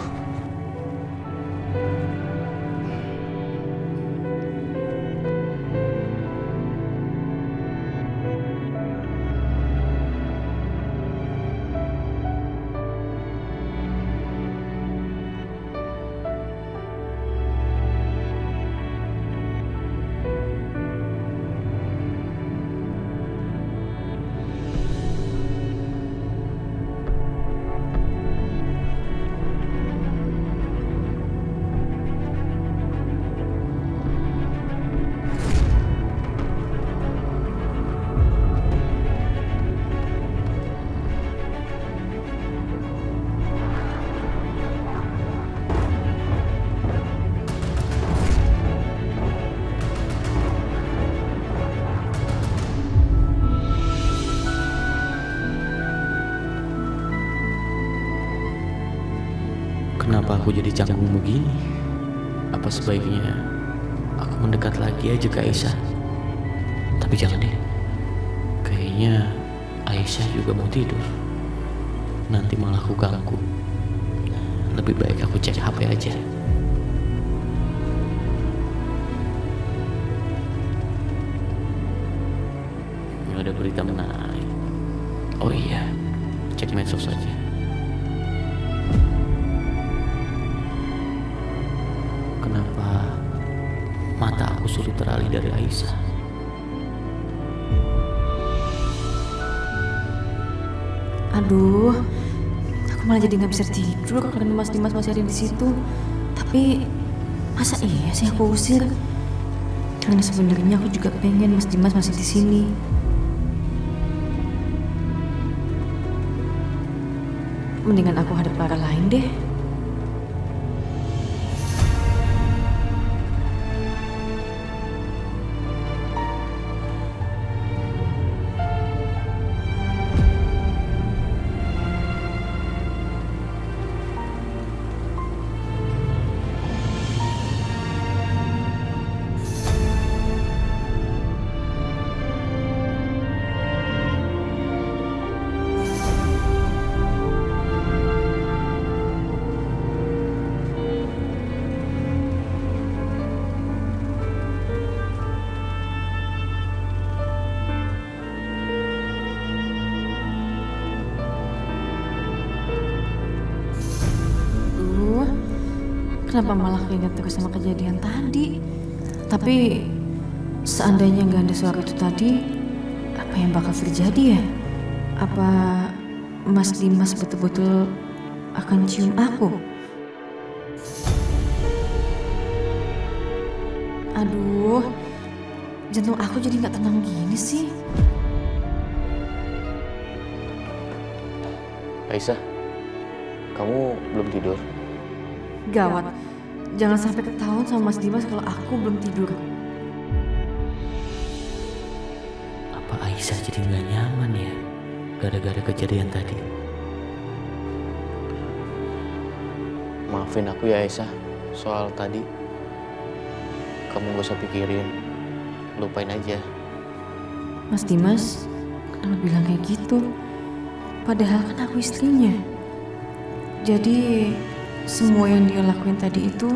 Kenapa aku jadi canggung begini? Apa sebaiknya aku mendekat lagi aja ke Aisyah? Tapi jangan deh. Kayaknya Aisyah juga mau tidur. Nanti malah aku ganggu. Lebih baik aku cek HP aja. Nggak ada berita menarik. Oh iya, cek medsos aja. Kenapa mata aku sulit teralih dari Aisyah? Aduh, aku malah jadi nggak bisa tidur karena Mas Dimas masih ada di situ. Tapi masa iya sih aku usir? Karena sebenarnya aku juga pengen Mas Dimas masih di sini. Mendingan aku hadap ke arah lain deh. Kenapa malah keinget terus sama kejadian tadi? Tapi seandainya nggak ada suara itu tadi, apa yang bakal terjadi ya? Apa Mas Dimas betul-betul akan cium aku? Aduh, jantung aku jadi nggak tenang gini sih. Aisyah, kamu belum tidur? Gawat, jangan sampai ketahuan sama Mas Dimas kalau aku belum tidur. Apa Aisyah jadi nggak nyaman ya gara-gara kejadian tadi? Maafin aku ya Aisyah, soal tadi. Kamu gak usah pikirin, lupain aja. Mas Dimas, kenapa bilang kayak gitu? Padahal kan aku istrinya. Jadi semua yang dia lakuin tadi itu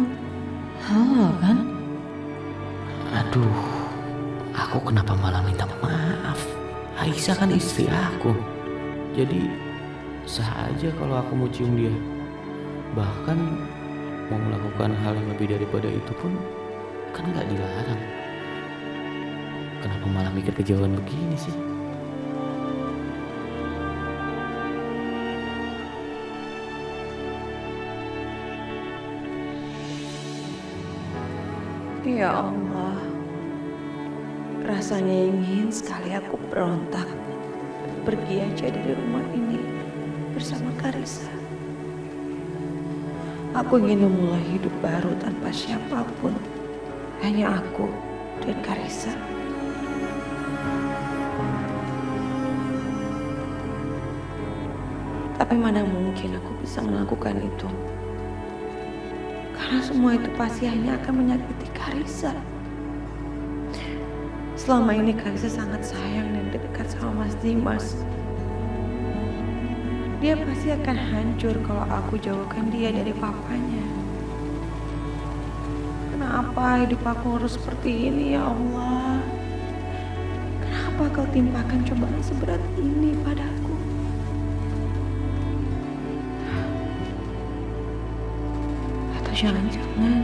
halal kan? Aduh, aku kenapa malah minta maaf? Aisyah kan istri aku. Jadi sah aja kalau aku mau cium dia. Bahkan mau melakukan hal yang lebih daripada itu pun kan nggak dilarang. Kenapa malah mikir kejauhan begini sih? Ya Allah, rasanya ingin sekali aku berontak, pergi aja dari rumah ini bersama Karissa. Aku ingin memulai hidup baru tanpa siapapun, hanya aku dan Karissa. Tapi mana mungkin aku bisa melakukan itu? Karena semua itu pasti hanya akan menyakiti Karissa. Selama ini Karissa sangat sayang dan dekat sama Mas Dimas. Dia pasti akan hancur kalau aku jauhkan dia dari papanya. Kenapa hidup aku harus seperti ini, ya Allah? Kenapa kau timpakan cobaan seberat ini padaku? Atau jangan-jangan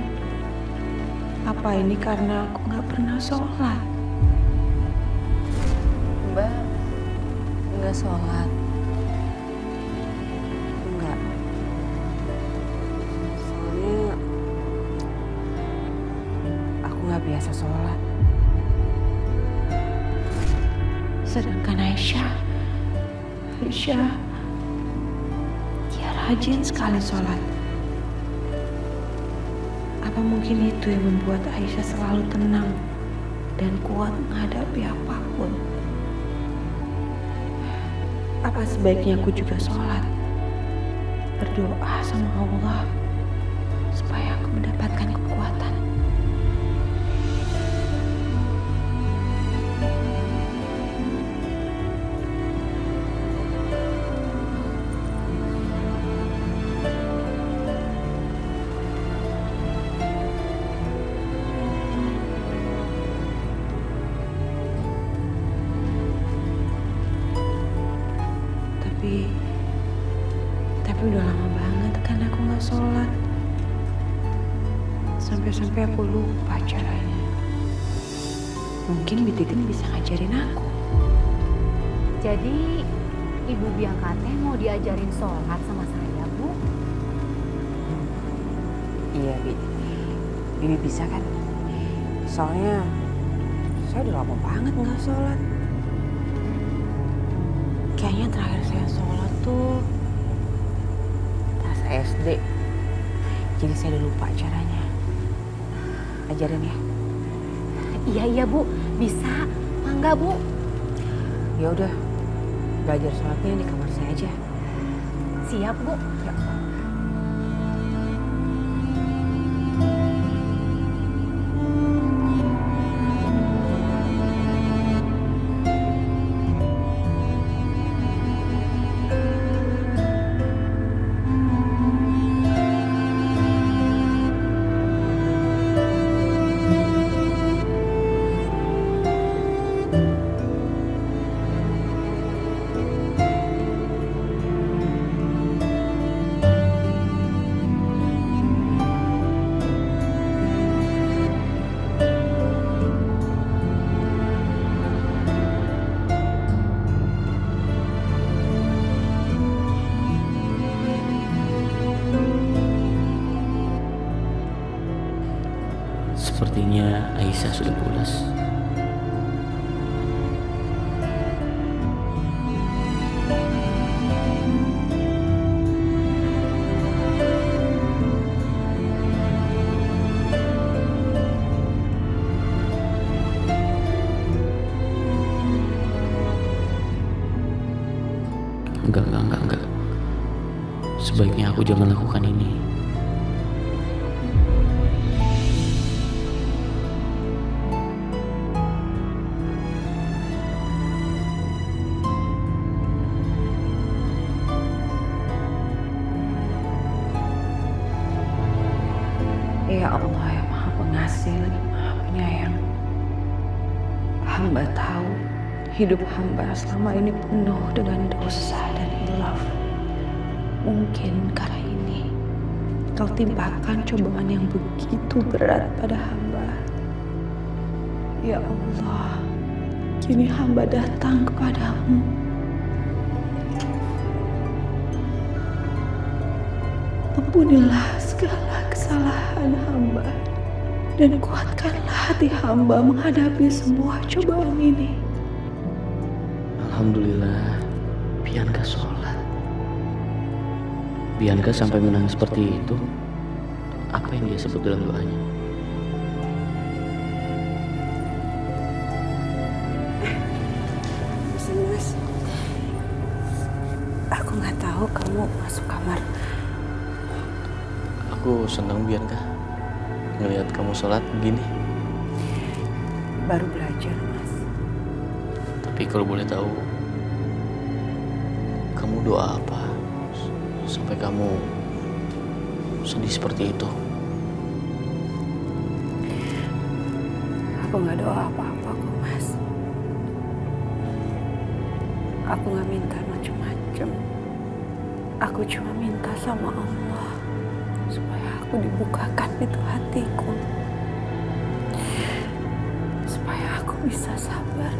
apa ini karena aku gak pernah sholat? Mbak nggak sholat. Enggak. Soalnya aku nggak biasa sholat. Sedangkan Aisyah, dia rajin sekali sholat. Apa mungkin itu yang membuat Aisyah selalu tenang dan kuat menghadapi apapun? Apa sebaiknya aku juga sholat, berdoa sama Allah supaya aku mendapatkan kekuatan? Tapi udah lama banget kan aku gak sholat. Sampai-sampai aku lupa caranya. Mungkin Bititin bisa ngajarin aku. Jadi Ibu Bianca teh mau diajarin sholat sama saya, Bu? Iya, Bi. Bibi bisa kan? Soalnya saya udah lama banget nggak sholat. Kayaknya terakhir saya sholat tuh pas SD. Jadi saya udah lupa caranya. Ajarin ya. Iya, Bu. Bisa. Mangga, Bu. Ya udah. Belajar sholatnya di kamar saya aja. Siap, Bu. Ya. Sepertinya Aisyah sudah pulas. Enggak. Sebaiknya aku jangan lakukan ini. Ya Allah yang Maha Pengasih lagi Maha Penyayang. Hamba tahu hidup hamba selama ini penuh dengan dosa dan hilaf. Mungkin karena ini Engkau timpakan cobaan yang begitu berat pada hamba. Ya Allah, kini hamba datang kepadamu. Ampunilah segala kesalahan hamba dan kuatkanlah hati hamba menghadapi semua cobaan ini. Alhamdulillah, Bianca sholat. Bianca sampai menangis seperti itu. Apa yang dia sebut dalam doanya? Mas, aku nggak tahu kamu masuk kamar. Aku senang Bianca ngelihat kamu sholat begini. Baru belajar, Mas. Tapi kalau boleh tahu, kamu doa apa sampai kamu sedih seperti itu? Aku nggak doa apa-apa kok, Mas. Aku nggak minta macam-macam. Aku cuma minta sama Allah supaya aku dibukakan itu hatiku, supaya aku bisa sabar,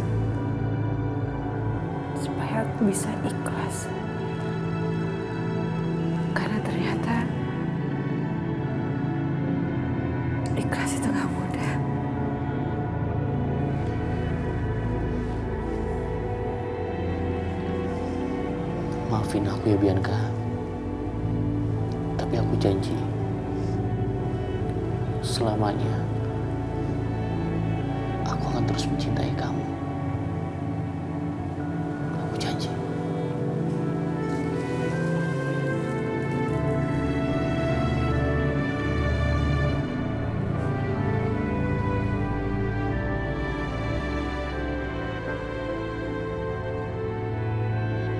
supaya aku bisa ikhlas. Karena ternyata ikhlas itu gak mudah. Maafin aku ya Bianca. Tapi aku janji selamanya aku akan terus mencintai kamu. Aku janji.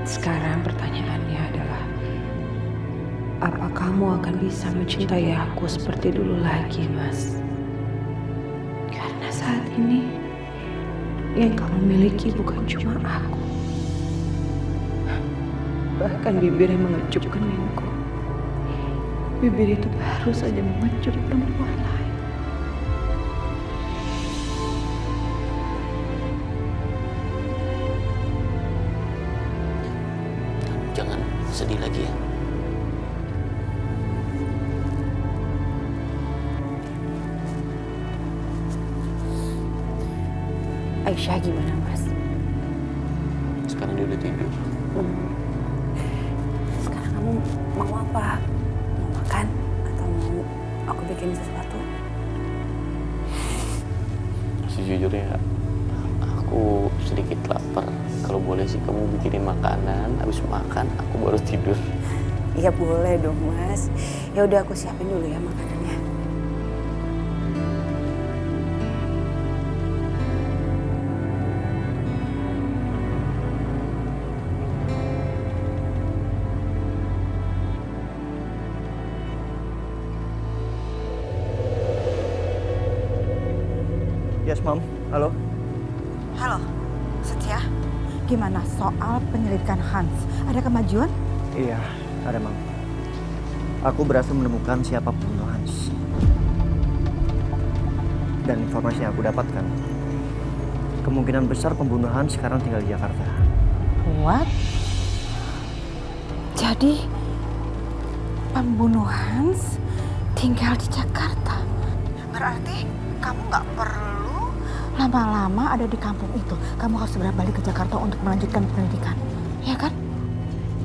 Sekarang pertanyaannya adalah, apa kamu akan bisa mencintai aku seperti dulu lagi, Mas? Karena saat ini yang kamu miliki bukan cuma aku, bahkan bibir yang mengecup keningku. Bibir itu baru saja mengecup perempuan lain. Jangan sedih lagi ya. Aisyah gimana, Mas? Sekarang dia udah tidur. Sekarang kamu mau apa? Mau makan? Atau mau aku bikin sesuatu? Sejujurnya aku sedikit lapar. Kalau boleh sih kamu bikinin makanan. Habis makan aku baru tidur. Iya boleh dong, Mas. Ya udah aku siapin dulu ya makanannya. Yes, Mom. Halo. Halo, Setia. Gimana soal penyelidikan Hans? Ada kemajuan? Iya, ada, Mom. Aku berhasil menemukan siapa pembunuh Hans. Dan informasi yang aku dapatkan, kemungkinan besar pembunuh Hans sekarang tinggal di Jakarta. What? Jadi pembunuh Hans tinggal di Jakarta. Berarti kamu nggak perlu lama-lama ada di kampung itu. Kamu harus segera balik ke Jakarta untuk melanjutkan pendidikan, ya kan?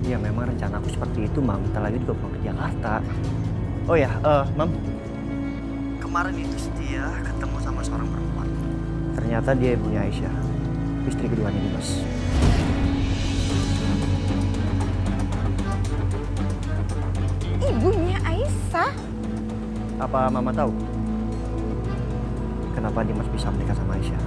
Iya, memang rencana aku seperti itu, Mam. Ntar lagi juga pulang ke Jakarta. Oh ya, Mam. Kemarin itu Setia ketemu sama seorang perempuan. Ternyata dia ibunya Aisyah, istri keduanya Dimas. Ibunya Aisyah? Apa Mama tahu kenapa Dimas bisa menikah sama Aisyah?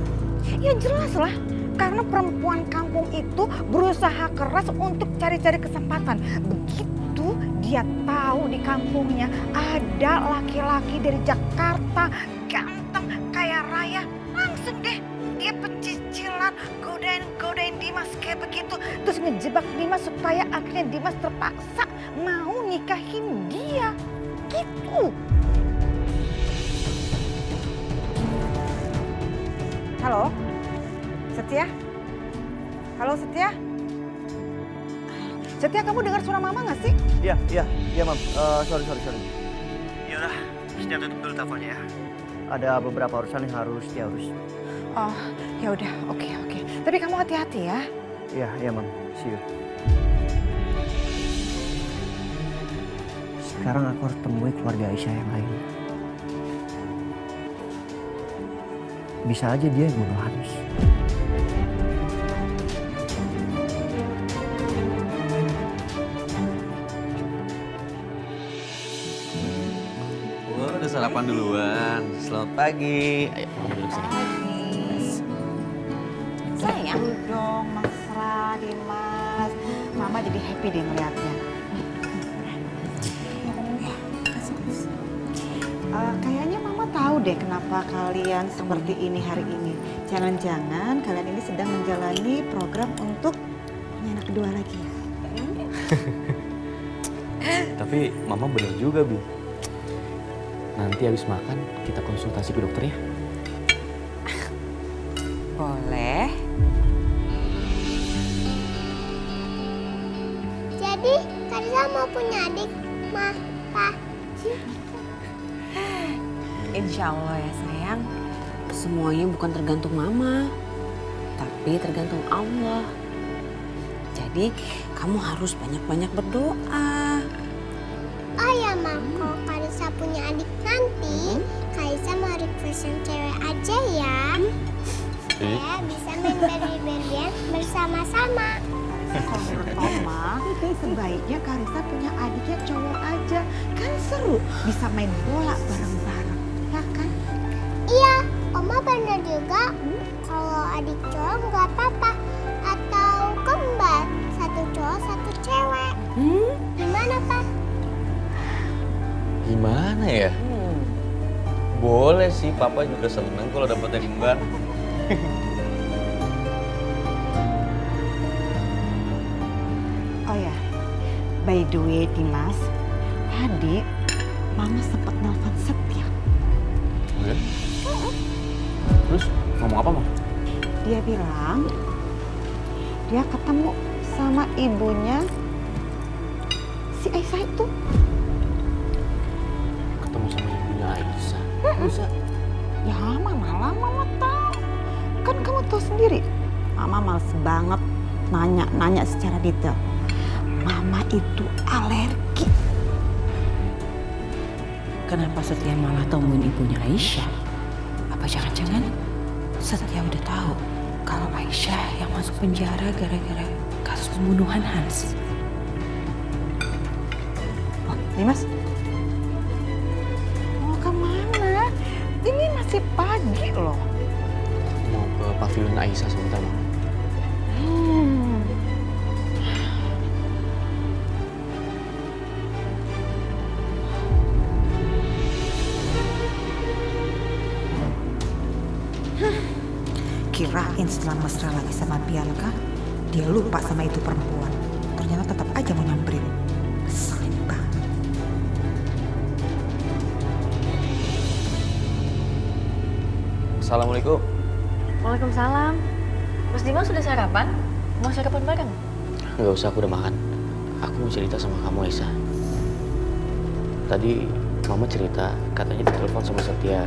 Ya jelas lah. Karena perempuan kampung itu berusaha keras untuk cari-cari kesempatan. Begitu dia tahu di kampungnya ada laki-laki dari Jakarta, ganteng, kaya raya, langsung deh dia pecicilan, godain Dimas kayak begitu. Terus ngejebak Dimas supaya akhirnya Dimas terpaksa mau nikahin dia. gitu. Halo, Setia? Halo Setia? Setia, kamu dengar suara mama nggak sih? Iya mam. Sorry. Ya udah, Setia tutup dulu teleponnya ya. Ada beberapa urusan yang harus Setia urus. Oh, ya udah, oke. Tapi kamu hati-hati ya. Iya mam. See you. Sekarang aku harus temui keluarga Aisyah yang lain. Bisa aja dia yang bunuh Hans. Wah, udah sarapan duluan. Selamat pagi. Ayo, kamu duduk sini. Sayang dong, mesra, Dimas. Mama jadi happy deh ngeliatnya. Kayaknya Mama tahu deh kenapa kalian seperti ini hari ini. Jangan-jangan kalian ini sedang menjalani program untuk punya anak kedua lagi ya? Tapi Mama bener juga, Bi. Nanti habis makan kita konsultasi ke dokter ya. Boleh. Jadi, Karisa mau punya adik, Ma, Pa. Insya Allah ya sayang, semuanya bukan tergantung mama, tapi tergantung Allah. Jadi kamu harus banyak-banyak berdoa. Oh ya, Ma, kalau Karisa punya adik nanti, Karisa mau request yang cewek aja ya. Supaya bisa main Barbie-Barbian bersama-sama. Kalau menurut Oma, sebaiknya Karisa punya adiknya cowok aja. Kan seru, bisa main bola bareng-bareng, ya kan? Iya, Oma bener juga. Kalau adik cowok nggak apa-apa. Atau kembar, satu cowok, satu cewek. Gimana, Pak? Gimana ya? Boleh sih, Papa juga seneng kalau dapetnya kembar. Oh ya, by the way Dimas, tadi Mama sempat nelfon Setia. Oke. Terus ngomong apa, Mam? Dia bilang dia ketemu sama ibunya si Aisyah itu. Ketemu sama ibunya Aisyah. Bisa? Ya mana lah Mama tahu. Kan kamu tahu sendiri, Mama males banget nanya secara detail. Mama itu alergi. Kenapa Setia malah temuin ibunya Aisyah? Apa jangan-jangan Setia udah tahu kalau Aisyah yang masuk penjara gara-gara kasus pembunuhan Hans? Oh, Dimas, mau kemana? Ini masih pagi loh. Mau ke pavilion Aisyah sebentar, Mam. Kirain setelah mesra lagi sama Bianca, dia lupa sama itu perempuan. Ternyata tetap aja mau nyamperin. Keselin banget. Assalamualaikum. Waalaikumsalam. Mas Dimas sudah sarapan? Mau sarapan bareng? Nggak usah, aku udah makan. Aku mau cerita sama kamu, Aisyah. Tadi Mama cerita, katanya ditelepon sama Setia.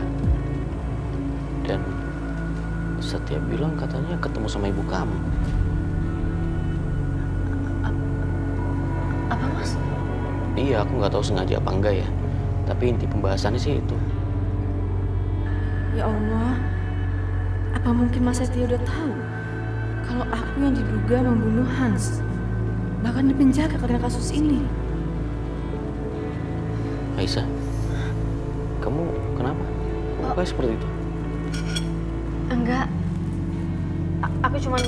Dan Setia bilang katanya ketemu sama ibu kamu. Apa, Mas? Iya, aku nggak tahu sengaja apa enggak ya. Tapi inti pembahasannya sih itu. Ya Allah, apa mungkin Mas Setia udah tahu kalau aku yang diduga membunuh Hans, bahkan dipenjara karena kasus ini? Aisyah, kamu kenapa? Kok kayak seperti itu? Enggak. Aku cuma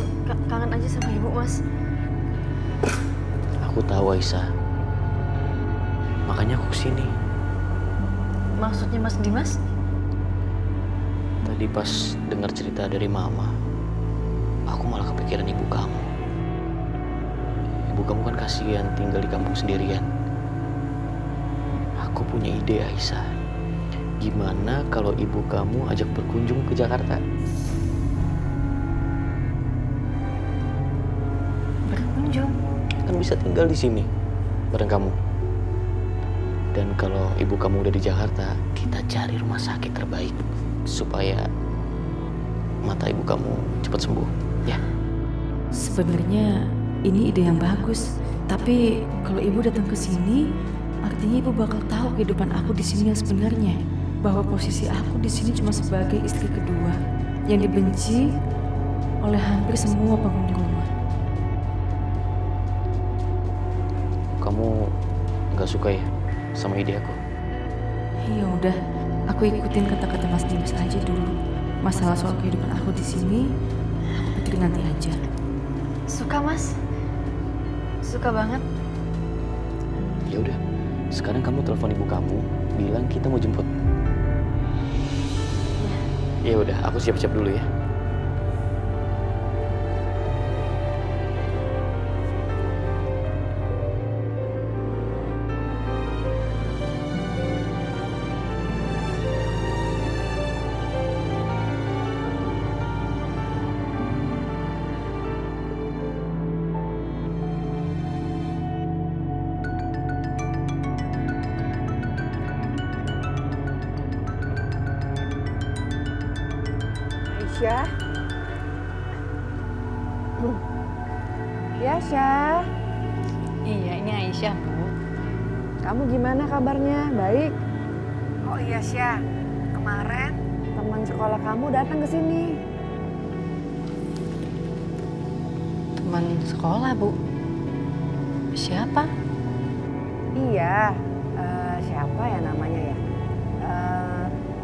kangen aja sama ibu, Mas. Aku tahu, Aisyah. Makanya aku kesini. Maksudnya Mas Dimas? Tadi pas dengar cerita dari Mama, aku malah kepikiran ibu kamu. Ibu kamu kan kasihan tinggal di kampung sendirian. Aku punya ide, Aisyah. Gimana kalau ibu kamu ajak berkunjung ke Jakarta? Berkunjung? Kan bisa tinggal di sini bareng kamu. Dan kalau ibu kamu udah di Jakarta, kita cari rumah sakit terbaik supaya mata ibu kamu cepat sembuh, ya? Sebenarnya ini ide yang bagus, tapi kalau ibu datang ke sini, artinya ibu bakal tahu kehidupan aku di sini yang sebenarnya. Bahwa posisi aku di sini cuma sebagai istri kedua yang dibenci oleh hampir semua penghuni rumah. Kamu nggak suka ya sama ide aku? Ya udah, aku ikutin kata-kata Mas Dimas aja dulu. Masalah soal kehidupan aku di sini, aku pikirin nanti aja. Suka, Mas. Suka banget. Ya udah, sekarang kamu telepon ibu kamu, bilang kita mau jemput. Ya udah, aku siap-siap dulu ya. Aisyah. Ya, Syah. Iya, ini Aisyah, Bu. Kamu gimana kabarnya? Baik? Oh iya, Syah. Kemarin teman sekolah kamu datang ke sini. Teman sekolah, Bu. Siapa? Iya, siapa ya namanya ya?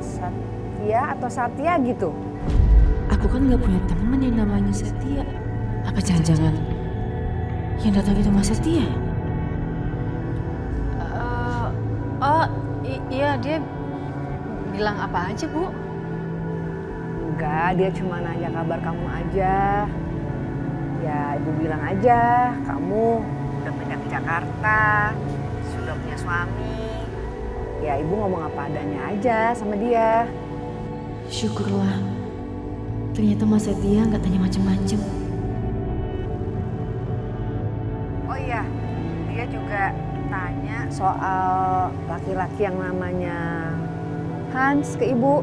Satya atau Satya gitu. Aku kan gak punya teman yang namanya Setia. Apa jangan-jangan yang datang itu Mas Setia? Iya, dia bilang apa aja, Bu? Enggak, dia cuma nanya kabar kamu aja. Ya, ibu bilang aja, kamu udah pindah ke Jakarta, sudah punya suami. Ya, ibu ngomong apa adanya aja sama dia. Syukurlah. Ternyata Mas Setia nggak tanya macem-macem. Oh iya, dia juga tanya soal laki-laki yang namanya Hans ke ibu.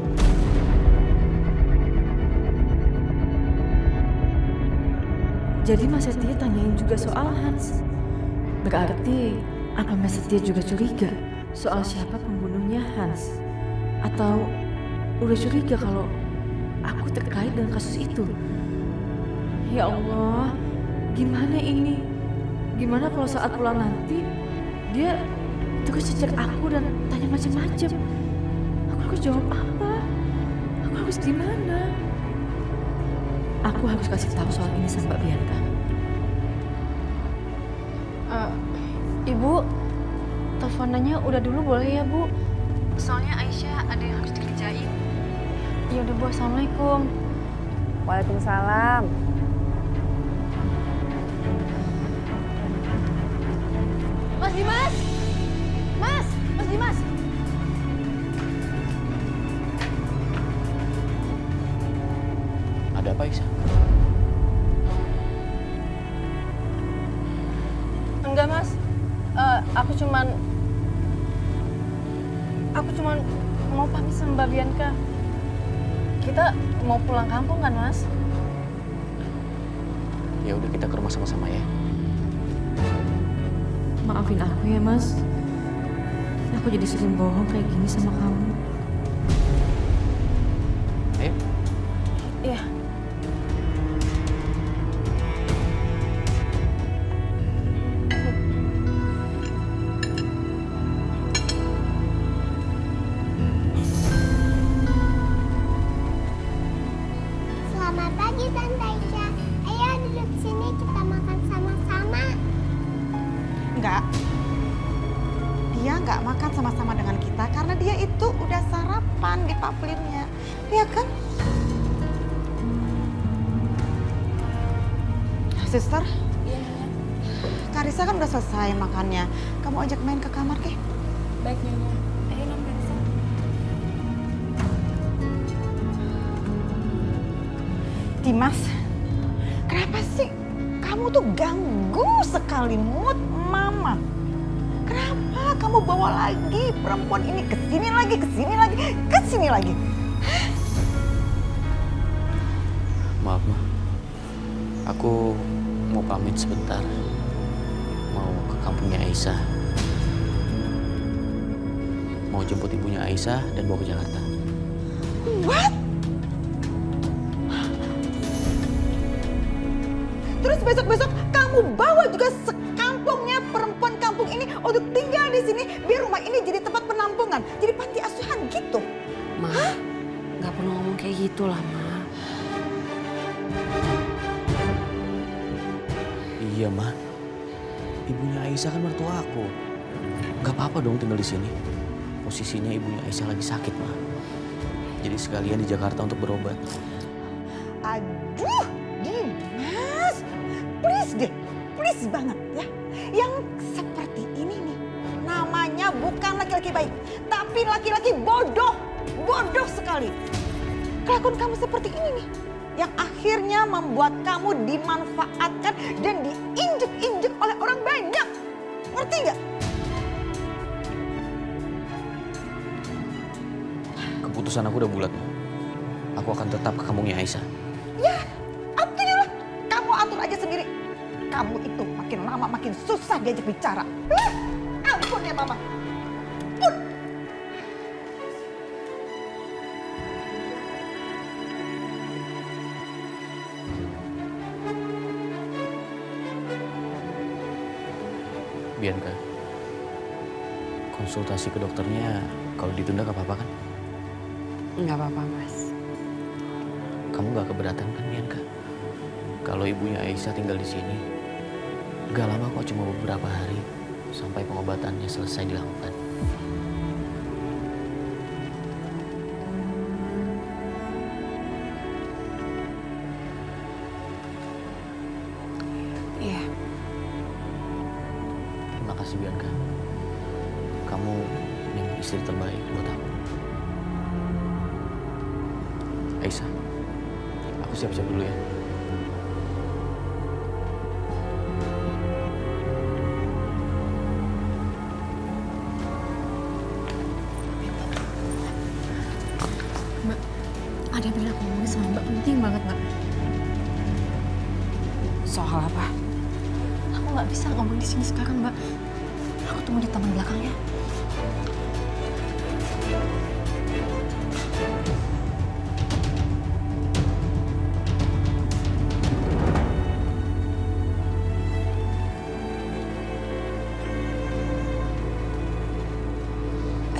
Jadi Mas Setia tanyain juga soal Hans. Berarti apa Mas Setia juga curiga soal siapa pembunuhnya Hans? Atau udah curiga kalau aku terkait dengan kasus itu? Ya Allah, gimana ini? Gimana kalau saat pulang nanti dia terus cecer aku dan tanya macam-macam? Aku harus jawab apa? Aku harus di mana? Aku harus kasih tahu soal ini sama Mbak Bianca. Ibu, teleponannya udah dulu boleh ya, Bu? Soalnya Aisyah ada yang harus dikerjain. Ya udah, Bu. Assalamualaikum. Waalaikumsalam. Mas Dimas! Mas Dimas! Ada apa, Aisyah? Enggak, Mas. Aku cuman mau pamit sama Mbak Bianca. Kita mau pulang kampung kan, Mas? Ya udah, kita ke rumah sama-sama ya. Maafin aku ya, Mas. Aku jadi sering bohong kayak gini sama kamu. Ayo. Iya. Selamat pagi, Tante Aisyah. Ayo duduk sini, kita makan sama-sama. Enggak. Dia nggak makan sama-sama dengan kita karena dia itu udah sarapan di pavlinnya. Iya kan? Sister? Iya. Karissa kan udah selesai makannya. Kamu ajak main ke kamar, Keh. Baik, Nyonya. Ayo, Non Karisa. Dimas, kenapa sih kamu tuh ganggu sekali mood Mama? Kenapa kamu bawa lagi perempuan ini ke sini lagi, ke sini lagi, ke sini lagi? Maaf, Ma. Aku mau pamit sebentar. Mau ke kampungnya Aisyah. Mau jemput ibunya Aisyah dan bawa ke Jakarta. What? Terus besok-besok kamu bawa juga sekampungnya perempuan kampung ini untuk tinggal di sini biar rumah ini jadi tempat penampungan, jadi panti asuhan gitu. Ma, nggak perlu ngomong kayak gitu lah, Ma. Iya, Ma. Ibunya Aisyah kan mertua aku. Gak apa-apa dong tinggal di sini. Posisinya ibunya Aisyah lagi sakit, Ma. Jadi sekalian di Jakarta untuk berobat. Aduh, Dimas, please deh, please banget ya. Yang seperti ini nih, namanya bukan laki-laki baik, tapi laki-laki bodoh, bodoh sekali. Kelakuan kamu seperti ini nih, yang akhirnya membuat kamu dimanfaatkan dan diinjek-injek oleh orang banyak. Ngerti nggak? Keputusan aku udah bulat, Ma. Aku akan tetap ke kampungnya Aisyah. Ya, up to you lah. Kamu atur aja sendiri. Kamu itu makin lama makin susah diajak bicara. Ampun ya, Mama. Ampun. Bianca, konsultasi ke dokternya kalau ditunda gak apa-apa kan? Nggak apa-apa, Mas. Kamu gak keberatan kan, Bianca? Kalau ibunya Aisyah tinggal di sini, gak lama kok, cuma beberapa hari sampai pengobatannya selesai dilakukan. Iya. Terima kasih, Bianca. Kamu memang istri terbaik buat aku. Aisyah, aku siap-siap dulu ya. Mbak, ada yang pengen aku ngomongin sama Mbak, penting banget, Mbak. Soal apa? Aku nggak bisa ngomong di sini sekarang, Mbak. Aku tunggu di taman belakang ya.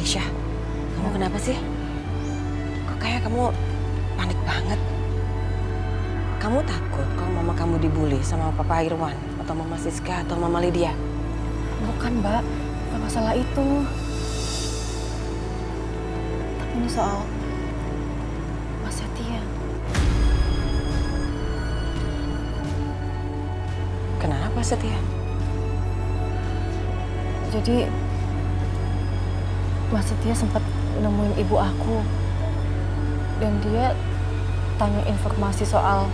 Aisyah, kamu kenapa sih? Kok kayak kamu panik banget? Kamu takut kalau mama kamu dibully sama Papa Irwan atau Mama Siska atau Mama Lydia? Bukan, Mbak. Bukan masalah itu. Tapi ini soal Mas Setia. Kenapa Setia? Jadi Mas Setia sempat nemuin ibu aku. Dan dia tanya informasi soal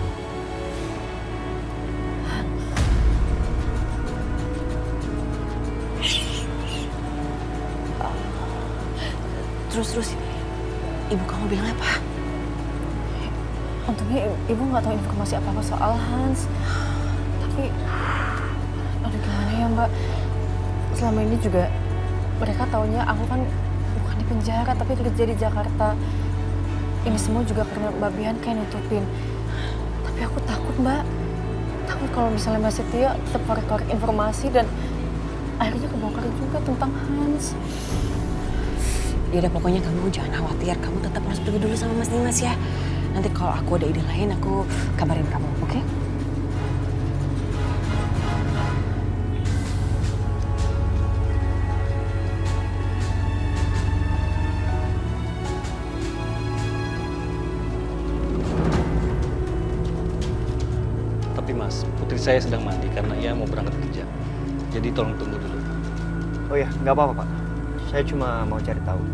Terus ibu kamu bilang apa? Untungnya ibu nggak tahu informasi apa-apa soal Hans. Tapi, aduh gimana ya Mbak? Selama ini juga mereka taunya aku kan bukan di penjara tapi kerja di Jakarta. Ini semua juga karena Mbak Bianca yang nutupin. Tapi aku takut Mbak. Takut kalau misalnya Mbak Setia tetap korek-korek informasi dan akhirnya kebongkar juga tentang Hans. Ya udah pokoknya kamu jangan khawatir. Kamu tetap harus pergi dulu sama Mas Dimas ya. Nanti kalau aku ada ide lain aku kabarin kamu, oke? Tapi Mas, putri saya sedang mandi karena ia mau berangkat kerja. Jadi tolong tunggu dulu. Oh ya, nggak apa-apa Pak. Saya cuma mau cari tahu,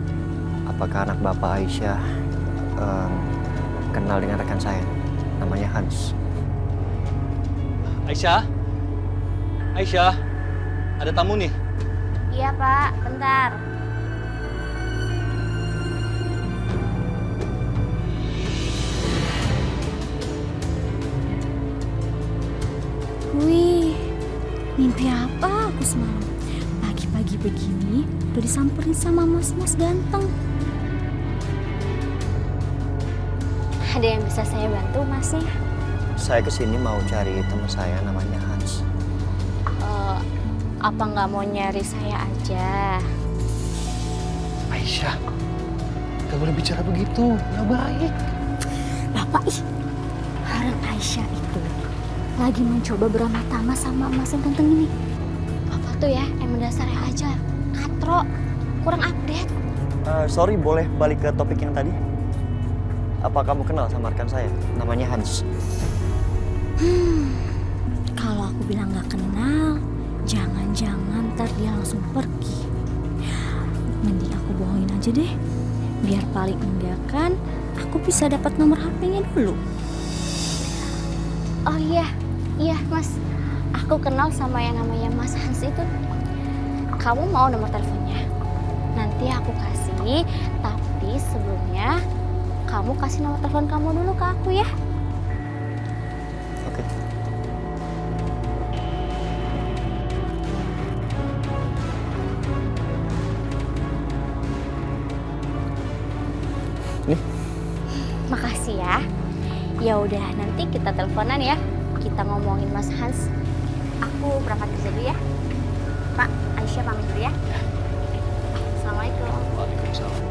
apakah anak Bapak Aisyah kenal dengan rekan saya, namanya Hans. Aisyah? Aisyah, ada tamu nih. Iya Pak, bentar. Wih, mimpi apa aku semalam? Pagi-pagi begini udah disamperin sama mas-mas ganteng. Ada yang bisa saya bantu masnya? Saya kesini mau cari teman saya namanya Hans. Apa nggak mau nyari saya aja? Aisyah, gak boleh bicara begitu, nggak baik. Bapak, Harem Aisyah itu lagi mencoba beramah tamah sama mas yang ganteng ini. Bapak tuh ya, emang dasarnya aja katro, kurang update. Sorry, boleh balik ke topik yang tadi? Apa kamu kenal sama rekan saya, namanya Hans? Kalau aku bilang nggak kenal, jangan-jangan ntar dia langsung pergi. Mending aku bohongin aja deh, biar paling enggak kan aku bisa dapat nomor HP-nya dulu. Oh iya mas, aku kenal sama yang namanya Mas Hans itu. Kamu mau nomor teleponnya? Nanti aku kasih, tapi sebelumnya kamu kasih nomor telepon kamu dulu ke aku ya. Oke. Nih. Makasih ya. Ya udah, nanti kita teleponan ya. Kita ngomongin Mas Hans. Aku berangkat kerja dulu ya. Pak, Aisyah pamit dulu ya. Assalamualaikum. Waalaikumsalam.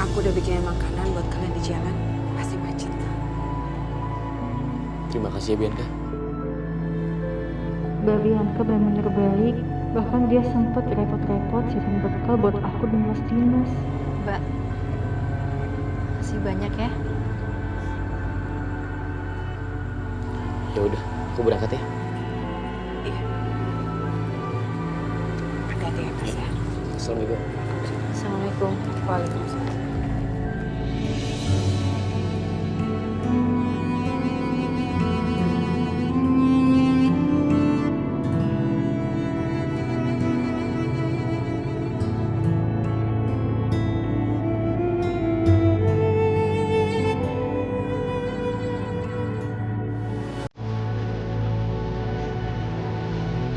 Aku udah bikinin makanan buat kalian di jalan. Pasti macet. Terima kasih ya Bianca. Mbak Bianca benar-benar baik. Bahkan dia sempat repot-repot siapin bekal buat aku dan Mas Dimas. Mbak, makasih banyak ya. Ya udah, aku berangkat ya. Hati-hati ya Mas ya. Assalamualaikum. Assalamualaikum. Waalaikumsalam.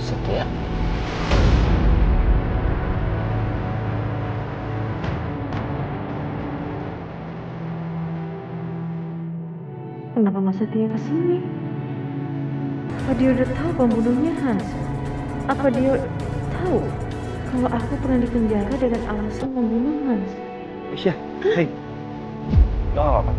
Setia. Kenapa Mas Setia kesini? Apa dia udah tahu pembunuhnya Hans? Apa dia tahu kalau aku pernah dipenjara dengan alasan membunuh Hans? Aisyah, hei. Gak apa-apa.